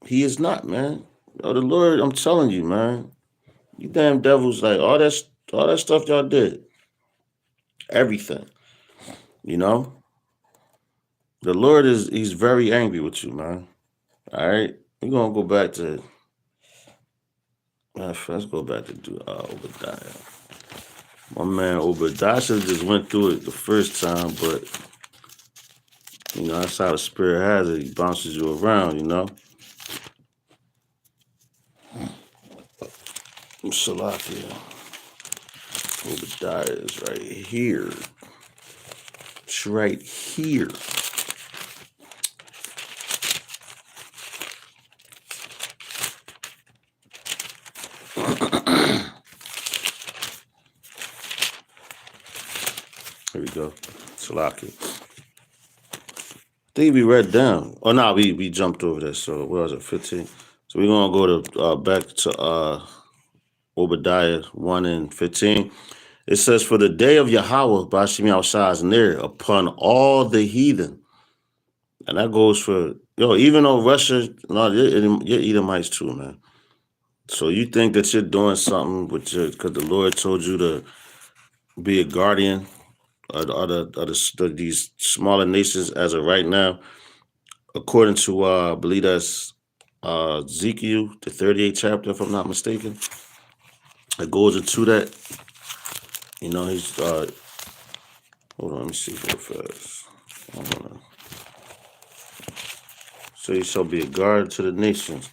He is not, man. Oh, the Lord, I'm telling you, man. You damn devils, like all that stuff y'all did. Everything. You know? The Lord he's very angry with you, man. All right? We're gonna go back to let's go back to Obadiah. My man Obadiah should have just went through it the first time, but you know, that's how the spirit has it. He bounces you around, you know. Salakia. Obadiah is right here. It's right here. Here we go. Salakia. I think we read down. Oh no, we jumped over that. So what was it? 15. So we're gonna go to back to Obadiah 1 and 15. It says, "For the day of Yahweh Bashim Yahushua is near upon all the heathen." And that goes for even though Russia, no, you're Edomites too, man. So you think that you're doing something with because the Lord told you to be a guardian of these smaller nations as of right now, according to I believe that's Ezekiel, the 38th chapter, if I'm not mistaken. It goes into that. You know, he's hold on, let me see real fast. So he shall be a guard to the nations.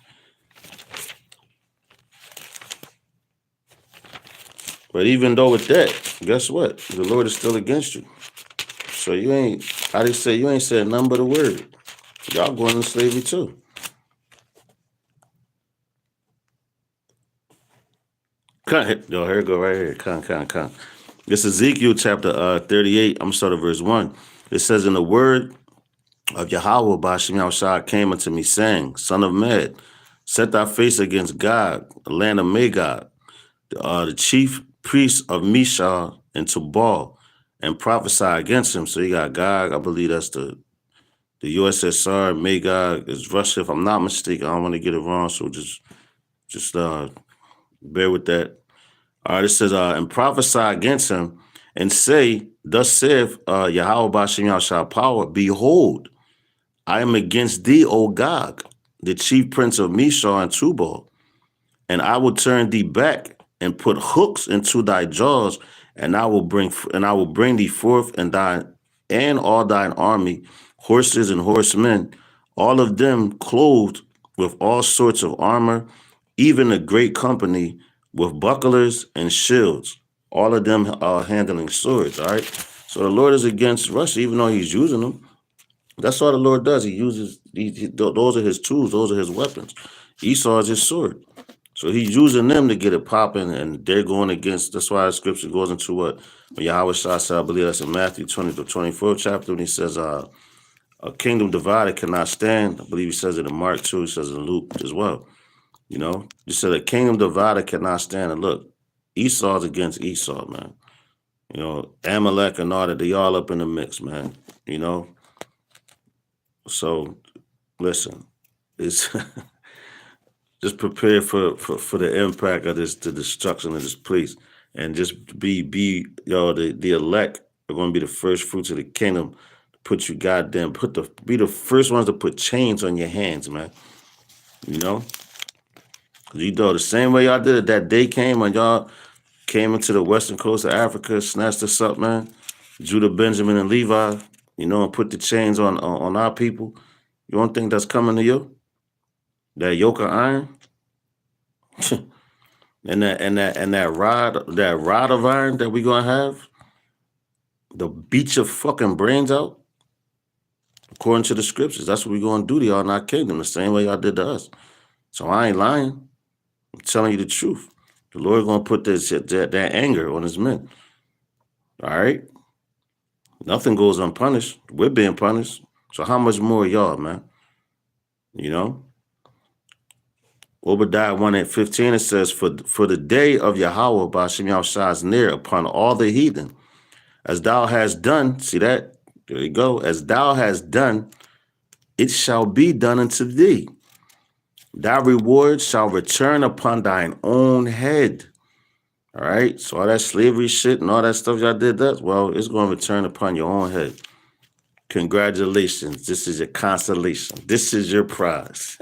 But even though with that, guess what? The Lord is still against you. So you ain't, how they say, you ain't said nothing but a word. Y'all going into slavery too. Yo, here it go right here. Con. This is Ezekiel chapter 38. I'm starting verse 1. It says, "In the word of Yahweh Bashim Yahushua came unto me, saying, Son of man, set thy face against God, the land of Magog, the chief priest of Meshach and Tubal, and prophesy against him." So you got Gog, I believe that's the USSR. Magog is Russia, if I'm not mistaken. I don't want to get it wrong, so just bear with that. All right, it says, "And prophesy against him, and say, Thus saith Yahweh Bashim Yahushua power, Behold, I am against thee, O Gog, the chief prince of Meshach and Tubal, and I will turn thee back and put hooks into thy jaws, and I will bring thee forth and all thine army, horses and horsemen, all of them clothed with all sorts of armor, even a great company with bucklers and shields, all of them handling swords." All right. So the Lord is against Russia, even though he's using them. That's all the Lord does. He uses those are his tools, those are his weapons. Esau is his sword. So he's using them to get it popping, and they're going against. That's why the scripture goes into what when Yahweh Shah said, I believe that's in Matthew 20 to 24 chapter, when he says, a kingdom divided cannot stand. I believe he says it in Mark too. He says it in Luke as well. You know, he said a kingdom divided cannot stand. And look, Esau's against Esau, man. You know, Amalek and all that, they all up in the mix, man. You know, so listen, it's just prepare for the impact of this, the destruction of this place, and just be the elect are going to be the first fruits of the kingdom. Put you goddamn be the first ones to put chains on your hands, man. You know, the same way y'all did it that day came when y'all came into the western coast of Africa, snatched us up, man. Judah, Benjamin, and Levi, you know, and put the chains on our people. You don't think that's coming to you? That yoke of iron? and that rod of iron that we gonna have to beat your fucking brains out? According to the scriptures, that's what we gonna do to y'all in our kingdom, the same way y'all did to us. So I ain't lying. I'm telling you the truth. The Lord gonna put that anger on his men. All right? Nothing goes unpunished. We're being punished. So how much more y'all, man? You know? Obadiah 1:15, it says, For the day of Yahweh Ba'ashem Yahushua is near upon all the heathen. As thou hast done, see that? There you go. As thou hast done, it shall be done unto thee. Thy reward shall return upon thine own head. All right? So all that slavery shit and all that stuff y'all did, it's going to return upon your own head. Congratulations. This is your consolation. This is your prize.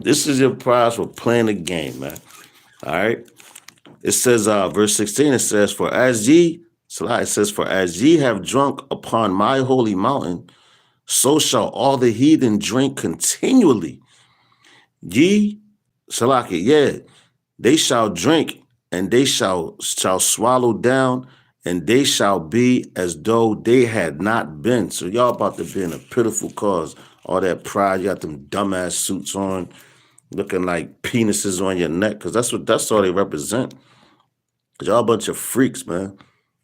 This is your prize for playing the game, man. All right? It says, verse 16, it says, For as ye have drunk upon my holy mountain, so shall all the heathen drink continually. Ye, they shall drink, and they shall swallow down, and they shall be as though they had not been. So y'all about to be in a pitiful cause. All that pride, you got them dumbass suits on, looking like penises on your neck, because that's all they represent. Y'all a bunch of freaks, man.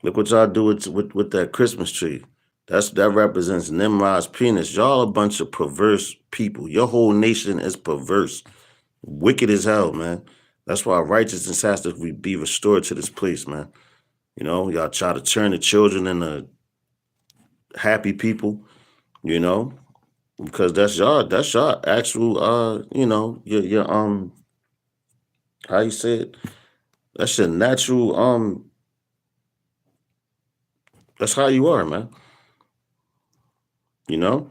Look what y'all do with that Christmas tree. That represents Nimrod's penis. Y'all a bunch of perverse people. Your whole nation is perverse. Wicked as hell, man. That's why righteousness has to be restored to this place, man. You know, y'all try to turn the children into happy people, you know, because that's your actual you know, your how you say it? That's your natural that's how you are, man. You know?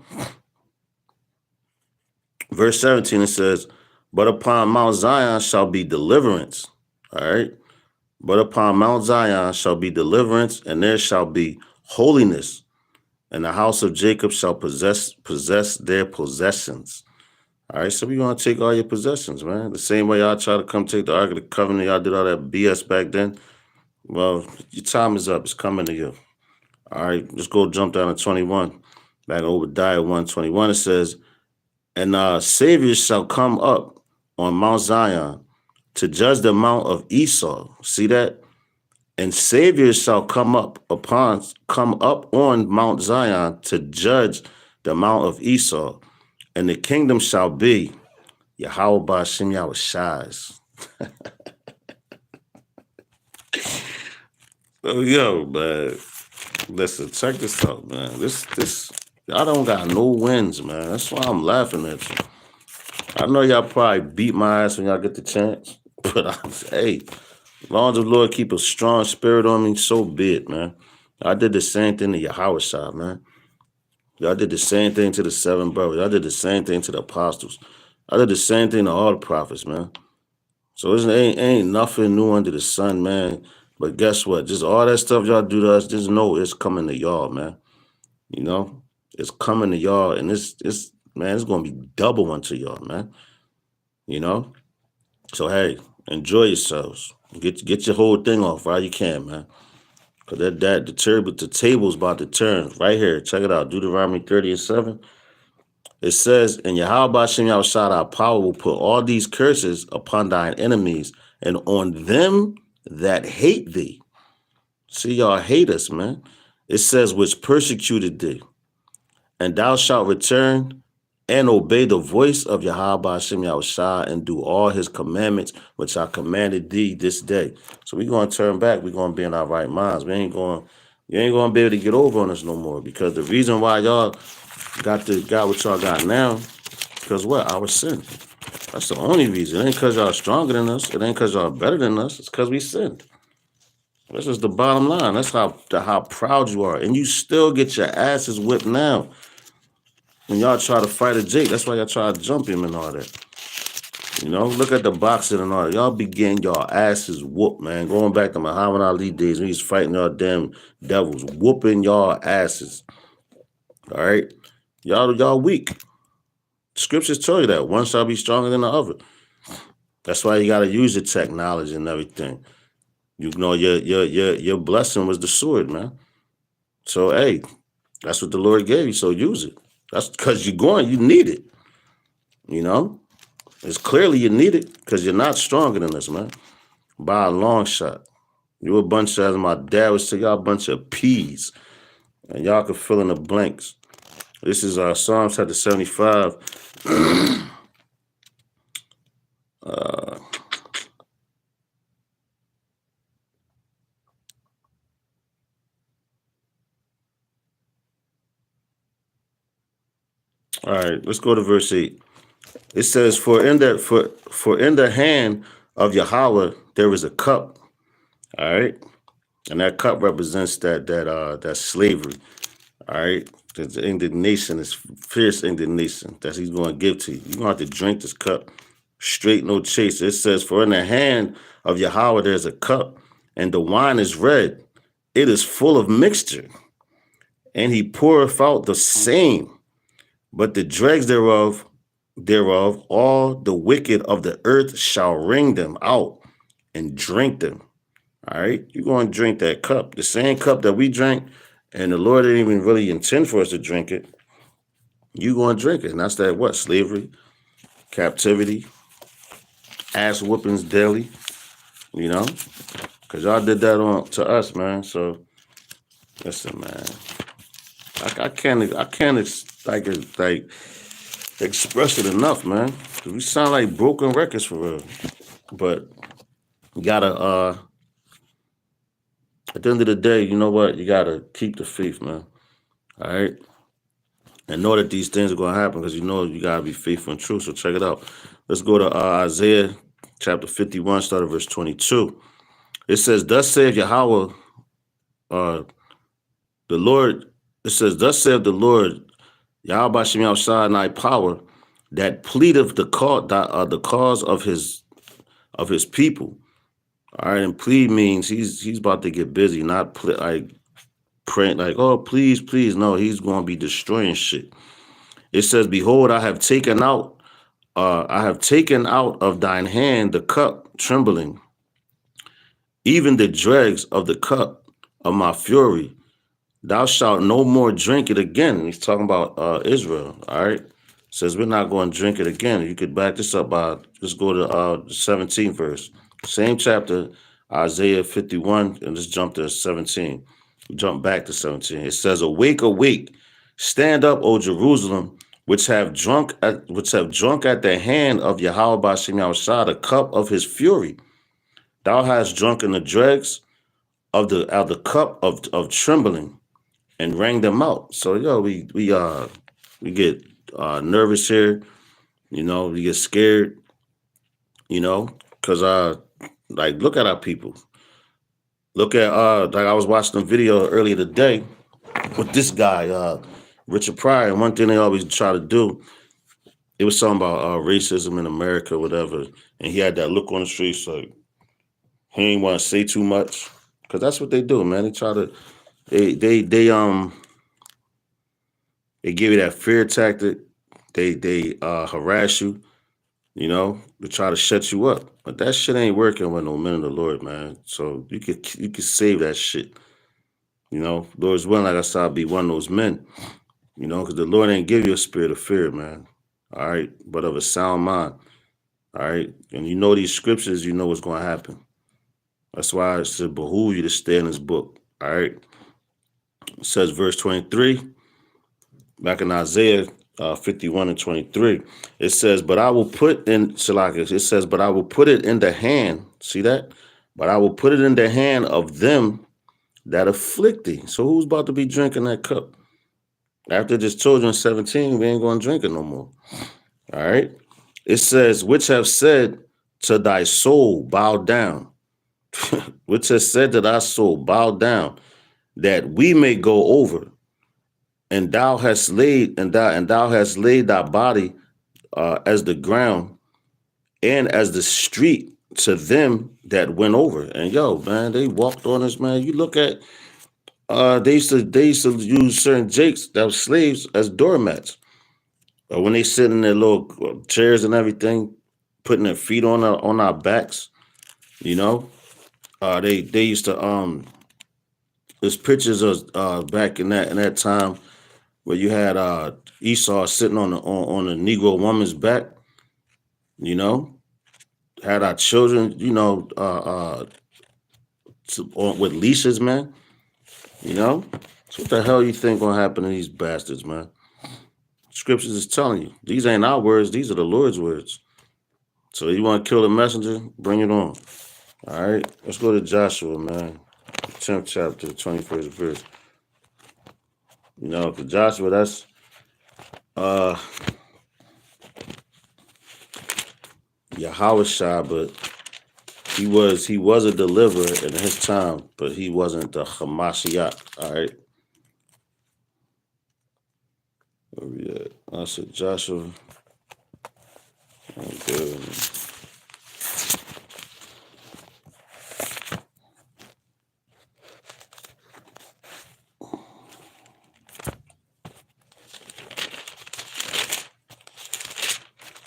Verse 17, it says, But upon Mount Zion shall be deliverance. All right? But upon Mount Zion shall be deliverance, and there shall be holiness, and the house of Jacob shall possess their possessions. All right, so we're going to take all your possessions, man. The same way y'all try to come take the Ark of the Covenant, y'all did all that BS back then. Well, your time is up. It's coming to you. All right, let's go jump down to 21. Back in Obadiah 1:21, it says, And saviors shall come up on Mount Zion to judge the mount of Esau. See that? And saviors shall come up on Mount Zion to judge the mount of Esau. And the kingdom shall be Yahweh Ba'ashem Yahushua's. So yo, man, listen, check this out, man. This y'all don't got no wins, man. That's why I'm laughing at you. I know y'all probably beat my ass when y'all get the chance, but hey, as long as the Lord keep a strong spirit on me, so be it, man. I did the same thing to Yahweh, man. Y'all did the same thing to the 7 brothers. I did the same thing to the apostles. I did the same thing to all the prophets, man. So it ain't nothing new under the sun, man. But guess what? Just all that stuff y'all do to us, just know it's coming to y'all, man. You know? It's coming to y'all, and it's gonna be double unto y'all, man. You know? So hey, enjoy yourselves. Get your whole thing off while you can, man. Cause the table's about to turn right here. Check it out. Deuteronomy 30:7. It says, and Yahweh Hashem Yahushua our power will put all these curses upon thine enemies and on them that hate thee. See, y'all hate us, man. It says, which persecuted thee. And thou shalt return and obey the voice of Yahweh Hashem Yahushua and do all his commandments, which I commanded thee this day. So we're going to turn back. We're going to be in our right minds. You ain't going to be able to get over on us no more, because the reason why y'all got what y'all got now, because what? Our sin. That's the only reason. It ain't because y'all stronger than us. It ain't because y'all better than us. It's because we sinned. This is the bottom line. That's how proud you are. And you still get your asses whipped now. When y'all try to fight a Jake, that's why y'all try to jump him and all that. You know, look at the boxing and all that. Y'all be getting y'all asses whooped, man. Going back to Muhammad Ali days when he's fighting y'all damn devils, whooping y'all asses. All right? Y'all weak. Scriptures tell you that. One shall be stronger than the other. That's why you got to use your technology and everything. You know, your blessing was the sword, man. So, hey, that's what the Lord gave you, so use it. That's because you need it. You know? It's clearly you need it because you're not stronger than us, man. By a long shot. You a bunch of, as my dad would say, y'all a bunch of peas. And y'all can fill in the blanks. This is Psalms chapter 75. All right, let's go to verse 8. It says, for in the hand of Yahweh there is a cup. All right. And that cup represents that slavery. All right. The indignation, is fierce indignation that he's going to give to you. You're going to have to drink this cup straight, no chase. It says, for in the hand of Yahweh there's a cup, and the wine is red. It is full of mixture, and he poureth out the same. But the dregs thereof, all the wicked of the earth shall wring them out and drink them. All right, you're going to drink that cup, the same cup that we drank, and the Lord didn't even really intend for us to drink it. You're going to drink it, and that's that what? Slavery, captivity, ass whoopings daily, you know, because y'all did that to us, man. So listen, man, I can't express it enough, man. We sound like broken records for real, but you gotta at the end of the day, you know what? You gotta keep the faith, man. All right, and know that these things are gonna happen, because you know you gotta be faithful and true. So check it out. Let's go to Isaiah chapter 51, start at verse 22. It says, "Thus saith Yahweh, the Lord." It says, "Thus saith the Lord, Yahweh Shem Yahushua in thy power, that pleadeth the cause of his people." All right, and plead means he's about to get busy, not praying like, oh, please, please. No, he's going to be destroying shit. It says, "Behold, I have taken out of thine hand the cup trembling, even the dregs of the cup of my fury. Thou shalt no more drink it again." He's talking about Israel. All right. Says we're not going to drink it again. You could back this up by just go to the 17th verse. Same chapter, Isaiah 51, and just jump to 17. Jump back to 17. It says, "Awake, awake, stand up, O Jerusalem, which have drunk at the hand of Yahweh Ba'ashem Yahushua the cup of his fury. Thou hast drunken the dregs of the cup of trembling, and rang them out." So we get nervous here, you know, we get scared, you know, because look at our people. Look at I was watching a video earlier today with this guy, Richard Pryor, and one thing they always try to do, it was something about racism in America, whatever, and he had that look on his face like he ain't want to say too much, because that's what they do, man. They try to they give you that fear tactic. They harass you, you know, to try to shut you up. But that shit ain't working with no men of the Lord, man. So you could save that shit. You know, Lord's willing, like I said, I'll be one of those men. because the Lord ain't give you a spirit of fear, man. All right, but of a sound mind. All right, and you know these scriptures, you know what's going to happen. That's why it should behoove you to stay in this book. All right, it says verse 23, back in Isaiah 51 and 23. It says, "But I will put in Shalakas." It says, "But I will put it in the hand." See that? But I will put it in the hand of them that afflict thee. So who's about to be drinking that cup? After this children 17, we ain't going to drink it no more. All right. It says, which have said to thy soul, bow down. Which has said to thy soul, bow down, that we may go over. And thou hast laid thy body as the ground and as the street to them that went over. And yo, man, they walked on us, man. You look at they used to use certain jakes that were slaves as doormats. When they sit in their little chairs and everything, putting their feet on our backs, you know. They used to there's pictures of back in that time where you had Esau sitting on a Negro woman's back, you know, had our children, with leashes, man, you know. So what the hell you think gonna happen to these bastards, man? Scriptures is telling you these ain't our words; these are the Lord's words. So you want to kill the messenger? Bring it on. All right, let's go to Joshua, man, 10th chapter, 21st verse. You know, for Joshua, that's Yahushua, but he was a deliverer in his time, but he wasn't the Hamashiach. All right. Where we at? I said Joshua. Okay.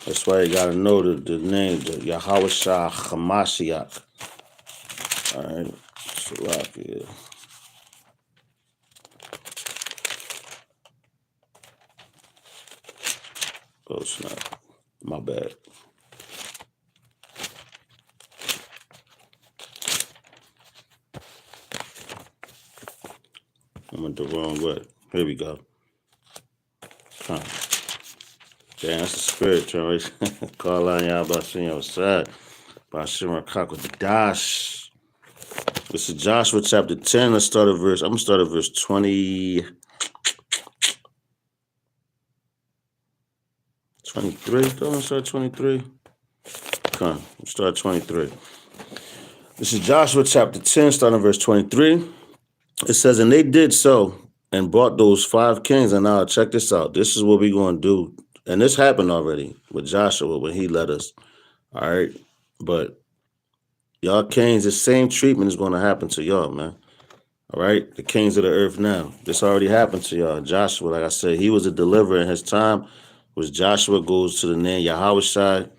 That's why you gotta know the name, the Yahushua Hamashiach. All right. Salakia. Oh snap. My bad. I went the wrong way. Here we go. Huh. Damn, that's the spirit, right? Call on y'all about seeing outside. By Shimmer Cock with the dash. This is Joshua chapter 10. Let's start at verse. I'm gonna start at verse 20. 23. Don't I start 23? Come on, let's start 23. This is Joshua chapter 10, starting verse 23. It says, and they did so and brought those 5 kings. And now check this out. This is what we're going to do. And this happened already with Joshua when he led us. All right. But y'all kings, the same treatment is going to happen to y'all, man. All right. The kings of the earth now. This already happened to y'all. Joshua, like I said, he was a deliverer in his time. Was Joshua goes to the name Yahushua.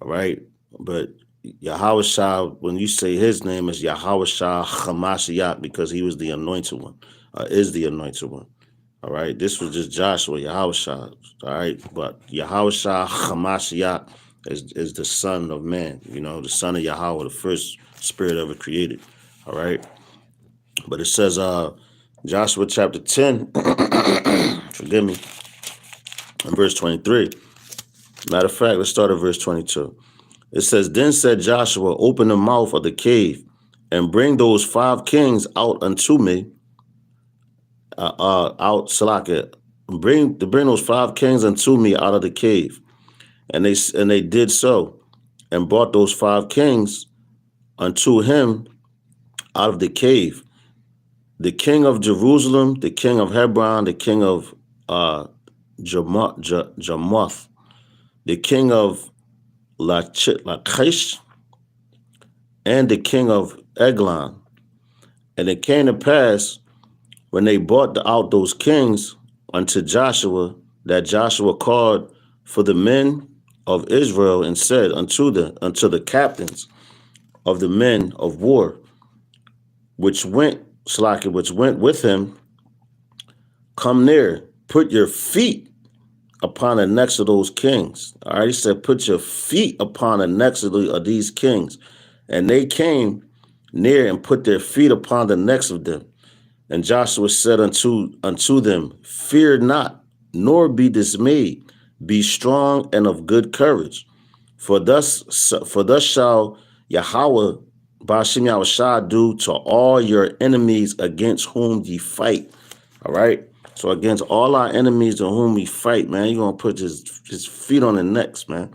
All right. But Yahushua, when you say his name, is Yahushua Hamashiach because he was the anointed one, is the anointed one. All right. This was just Joshua, Yahushua. All right. But Yahushua Hamashiach is the son of man, the son of Yahweh, the first spirit ever created. All right. But it says, Joshua chapter 10, forgive me, in verse 23. Matter of fact, let's start at verse 22. It says, then said Joshua, open the mouth of the cave and bring those 5 kings out unto me. Out, Salakia. Bring those 5 kings unto me out of the cave. And they did so and brought those 5 kings unto him out of the cave. The king of Jerusalem, the king of Hebron, the king of Jarmuth, the king of Lachish, and the king of Eglon. And it came to pass when they brought out those kings unto Joshua, that Joshua called for the men of Israel and said unto the captains of the men of war, which went with him, come near put your feet upon the necks of those kings. All right, he said, put your feet upon the necks of these kings. And they came near and put their feet upon the necks of them. And Joshua said unto them, fear not, nor be dismayed. Be strong and of good courage. For thus shall Yahweh Ba'ashem Yahushua do to all your enemies against whom ye fight. All right? So against all our enemies to whom we fight, man, you're going to put his feet on the necks, man.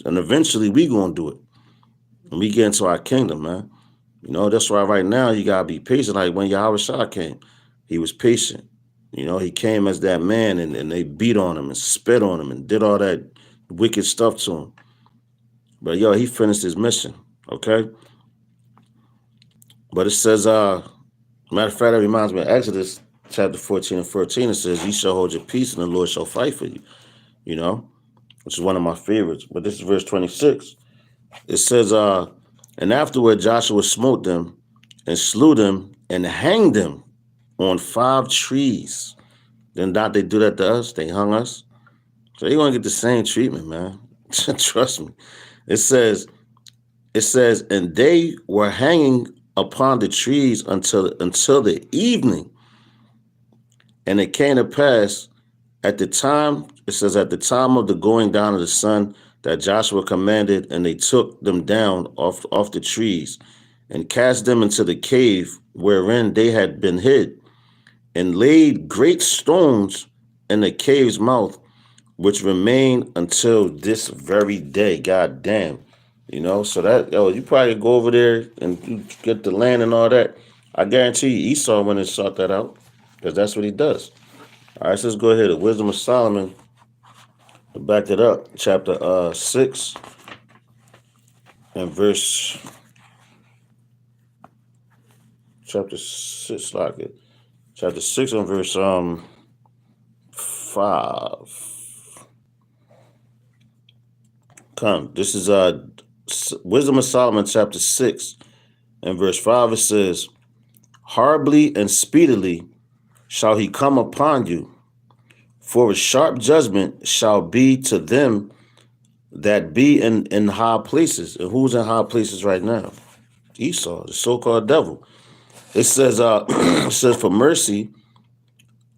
And eventually we going to do it. When we get into our kingdom, man. You know, that's why right now you got to be patient. Like when Yahushua came, he was patient. You know, he came as that man and they beat on him and spit on him and did all that wicked stuff to him. But yo, he finished his mission, okay? But it says, matter of fact, it reminds me of Exodus chapter 14 and 13. It says, ye shall hold your peace and the Lord shall fight for you, you know, which is one of my favorites. But this is verse 26. It says, and afterward Joshua smote them and slew them and hanged them on 5 trees. Then not they do that to us, they hung us. So you're going to get the same treatment, man. Trust me. It says, and they were hanging upon the trees until the evening. And it came to pass at the time, it says, at the time of the going down of the sun, that Joshua commanded, and they took them down off the trees and cast them into the cave wherein they had been hid, and laid great stones in the cave's mouth, which remain until this very day. God damn. You know, so that, you probably go over there and you get the land and all that. I guarantee you Esau went and sought that out, because that's what he does. All right, so let's go ahead. The Wisdom of Solomon, to back it up, chapter 6 and verse, chapter 6, like it. Chapter 6 and verse 5. Come, this is Wisdom of Solomon, chapter 6 and verse 5. It says, horribly and speedily shall he come upon you, for a sharp judgment shall be to them that be in high places. And who's in high places right now? Esau, the so-called devil. It says, it says, for mercy,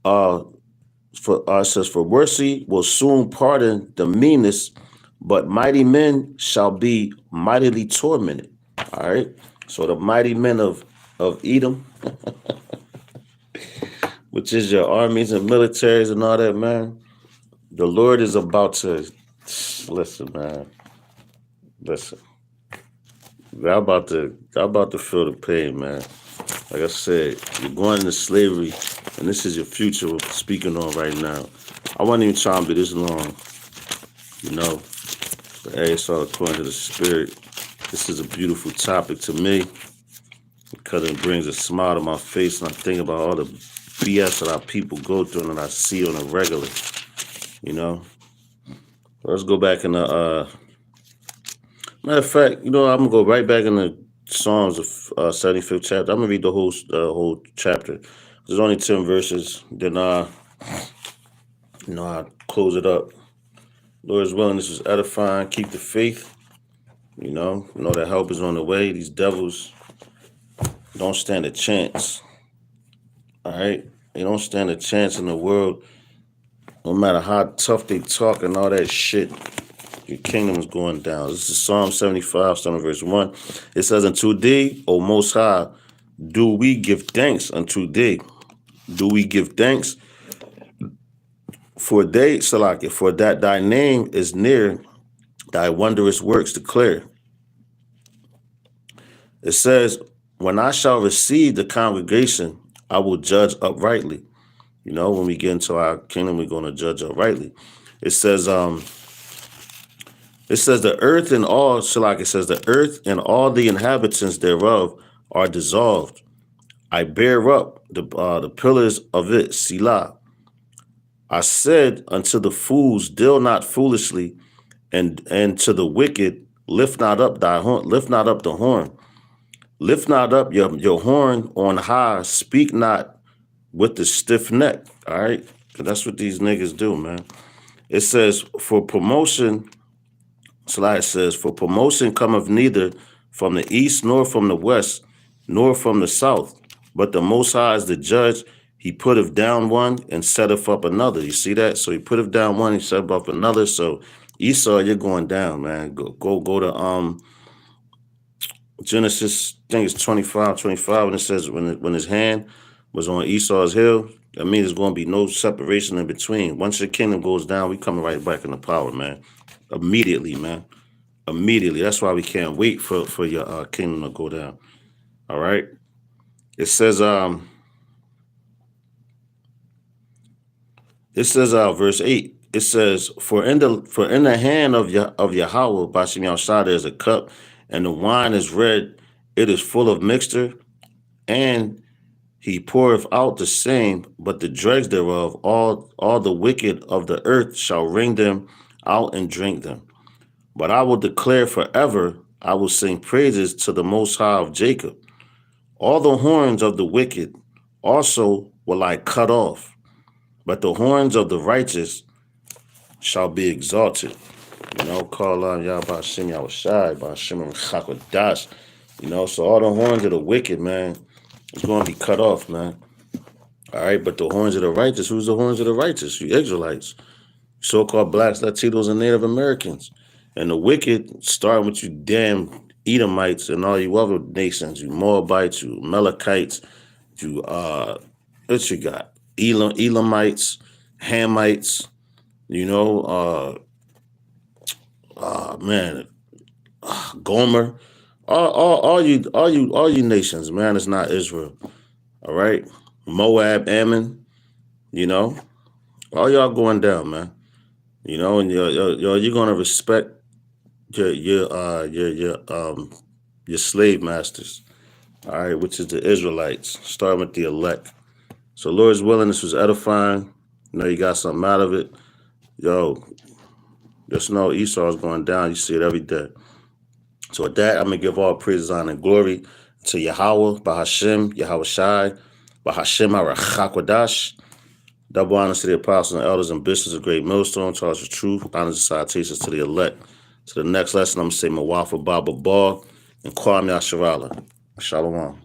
it says, for mercy will soon pardon the meanest, but mighty men shall be mightily tormented. All right. So the mighty men of Edom, which is your armies and militaries and all that, man. The Lord is about to listen, man. Listen. I'm about to feel the pain, man. Like I said, you're going into slavery, and this is your future we're speaking on right now. I wasn't even trying to be this long, you know. But hey, it's all according to the Spirit. This is a beautiful topic to me because it brings a smile to my face, and I think about all the BS that our people go through and that I see on a regular, you know. Let's go back in the matter of fact, you know, I'm gonna go right back in the Psalms of 75th chapter. I'm gonna read the whole chapter. There's only 10 verses. Then I close it up. Lord is willing, this is edifying. Keep the faith. You know that help is on the way. These devils don't stand a chance. All right? They don't stand a chance in the world. No matter how tough they talk and all that shit, your kingdom is going down. This is Psalm 75, starting verse 1. It says, unto thee, O Most High, do we give thanks unto thee? Do we give thanks? For that thy name is near, thy wondrous works declare. It says, when I shall receive the congregation, I will judge uprightly. You know, when we get into our kingdom, we're going to judge uprightly. It says, the earth and all, the earth and all the inhabitants thereof are dissolved. I bear up the pillars of it, Selah. I said unto the fools, deal not foolishly, and to the wicked, lift not up the horn. Lift not up your horn on high. Speak not with the stiff neck. All right. That's what these niggas do, man. It says, for promotion, Slide says, for promotion cometh neither from the east nor from the west, nor from the south. But the Most High is the judge. He putteth down one and setteth up another. You see that? So he putteth down one, he setteth up another. So Esau, you're going down, man. Go to Genesis, I think it's 25, and it says when his hand was on Esau's heel, that means there's going to be no separation in between. Once your kingdom goes down, we coming right back into power, man. Immediately, man. Immediately. That's why we can't wait for your kingdom to go down. All right. It says verse 8. It says, for in the hand of Yahweh, Bashim Yahushua, there is a cup, and the wine is red, it is full of mixture, and he poureth out the same, but the dregs thereof, all the wicked of the earth shall wring them out and drink them. But I will declare forever, I will sing praises to the Most High of Jacob. All the horns of the wicked also will I cut off, but the horns of the righteous shall be exalted. Call on Yah B'Hashem Yahushai, B'Hashem Chakodash. So all the horns of the wicked, man, it's going to be cut off, man. All right, but the horns of the righteous, who's the horns of the righteous? You Israelites, so-called blacks, Latinos, and Native Americans. And the wicked, starting with you damn Edomites and all you other nations, you Moabites, you Amalekites, you, what you got? Elamites, Hamites, Gomer, all you nations, man. It's not Israel. All right, Moab, Ammon, all y'all going down, man. And you're gonna respect your slave masters. All right, which is the Israelites, starting with the elect. So Lord's willing, this was edifying. You got something out of it. Just know Esau is going down. You see it every day. So with that, I'm going to give all praise, honor, and glory to Yahweh, B'Hashem, Yahushai, B'Hashem HaRachakwadash. Double honors to the apostles and elders and bishops of Great Millstone, charged with truth, honors and salutations to the elect. To the next lesson, I'm going to say Mawafa Baba Bar and Kwame Yasharala. Shalom.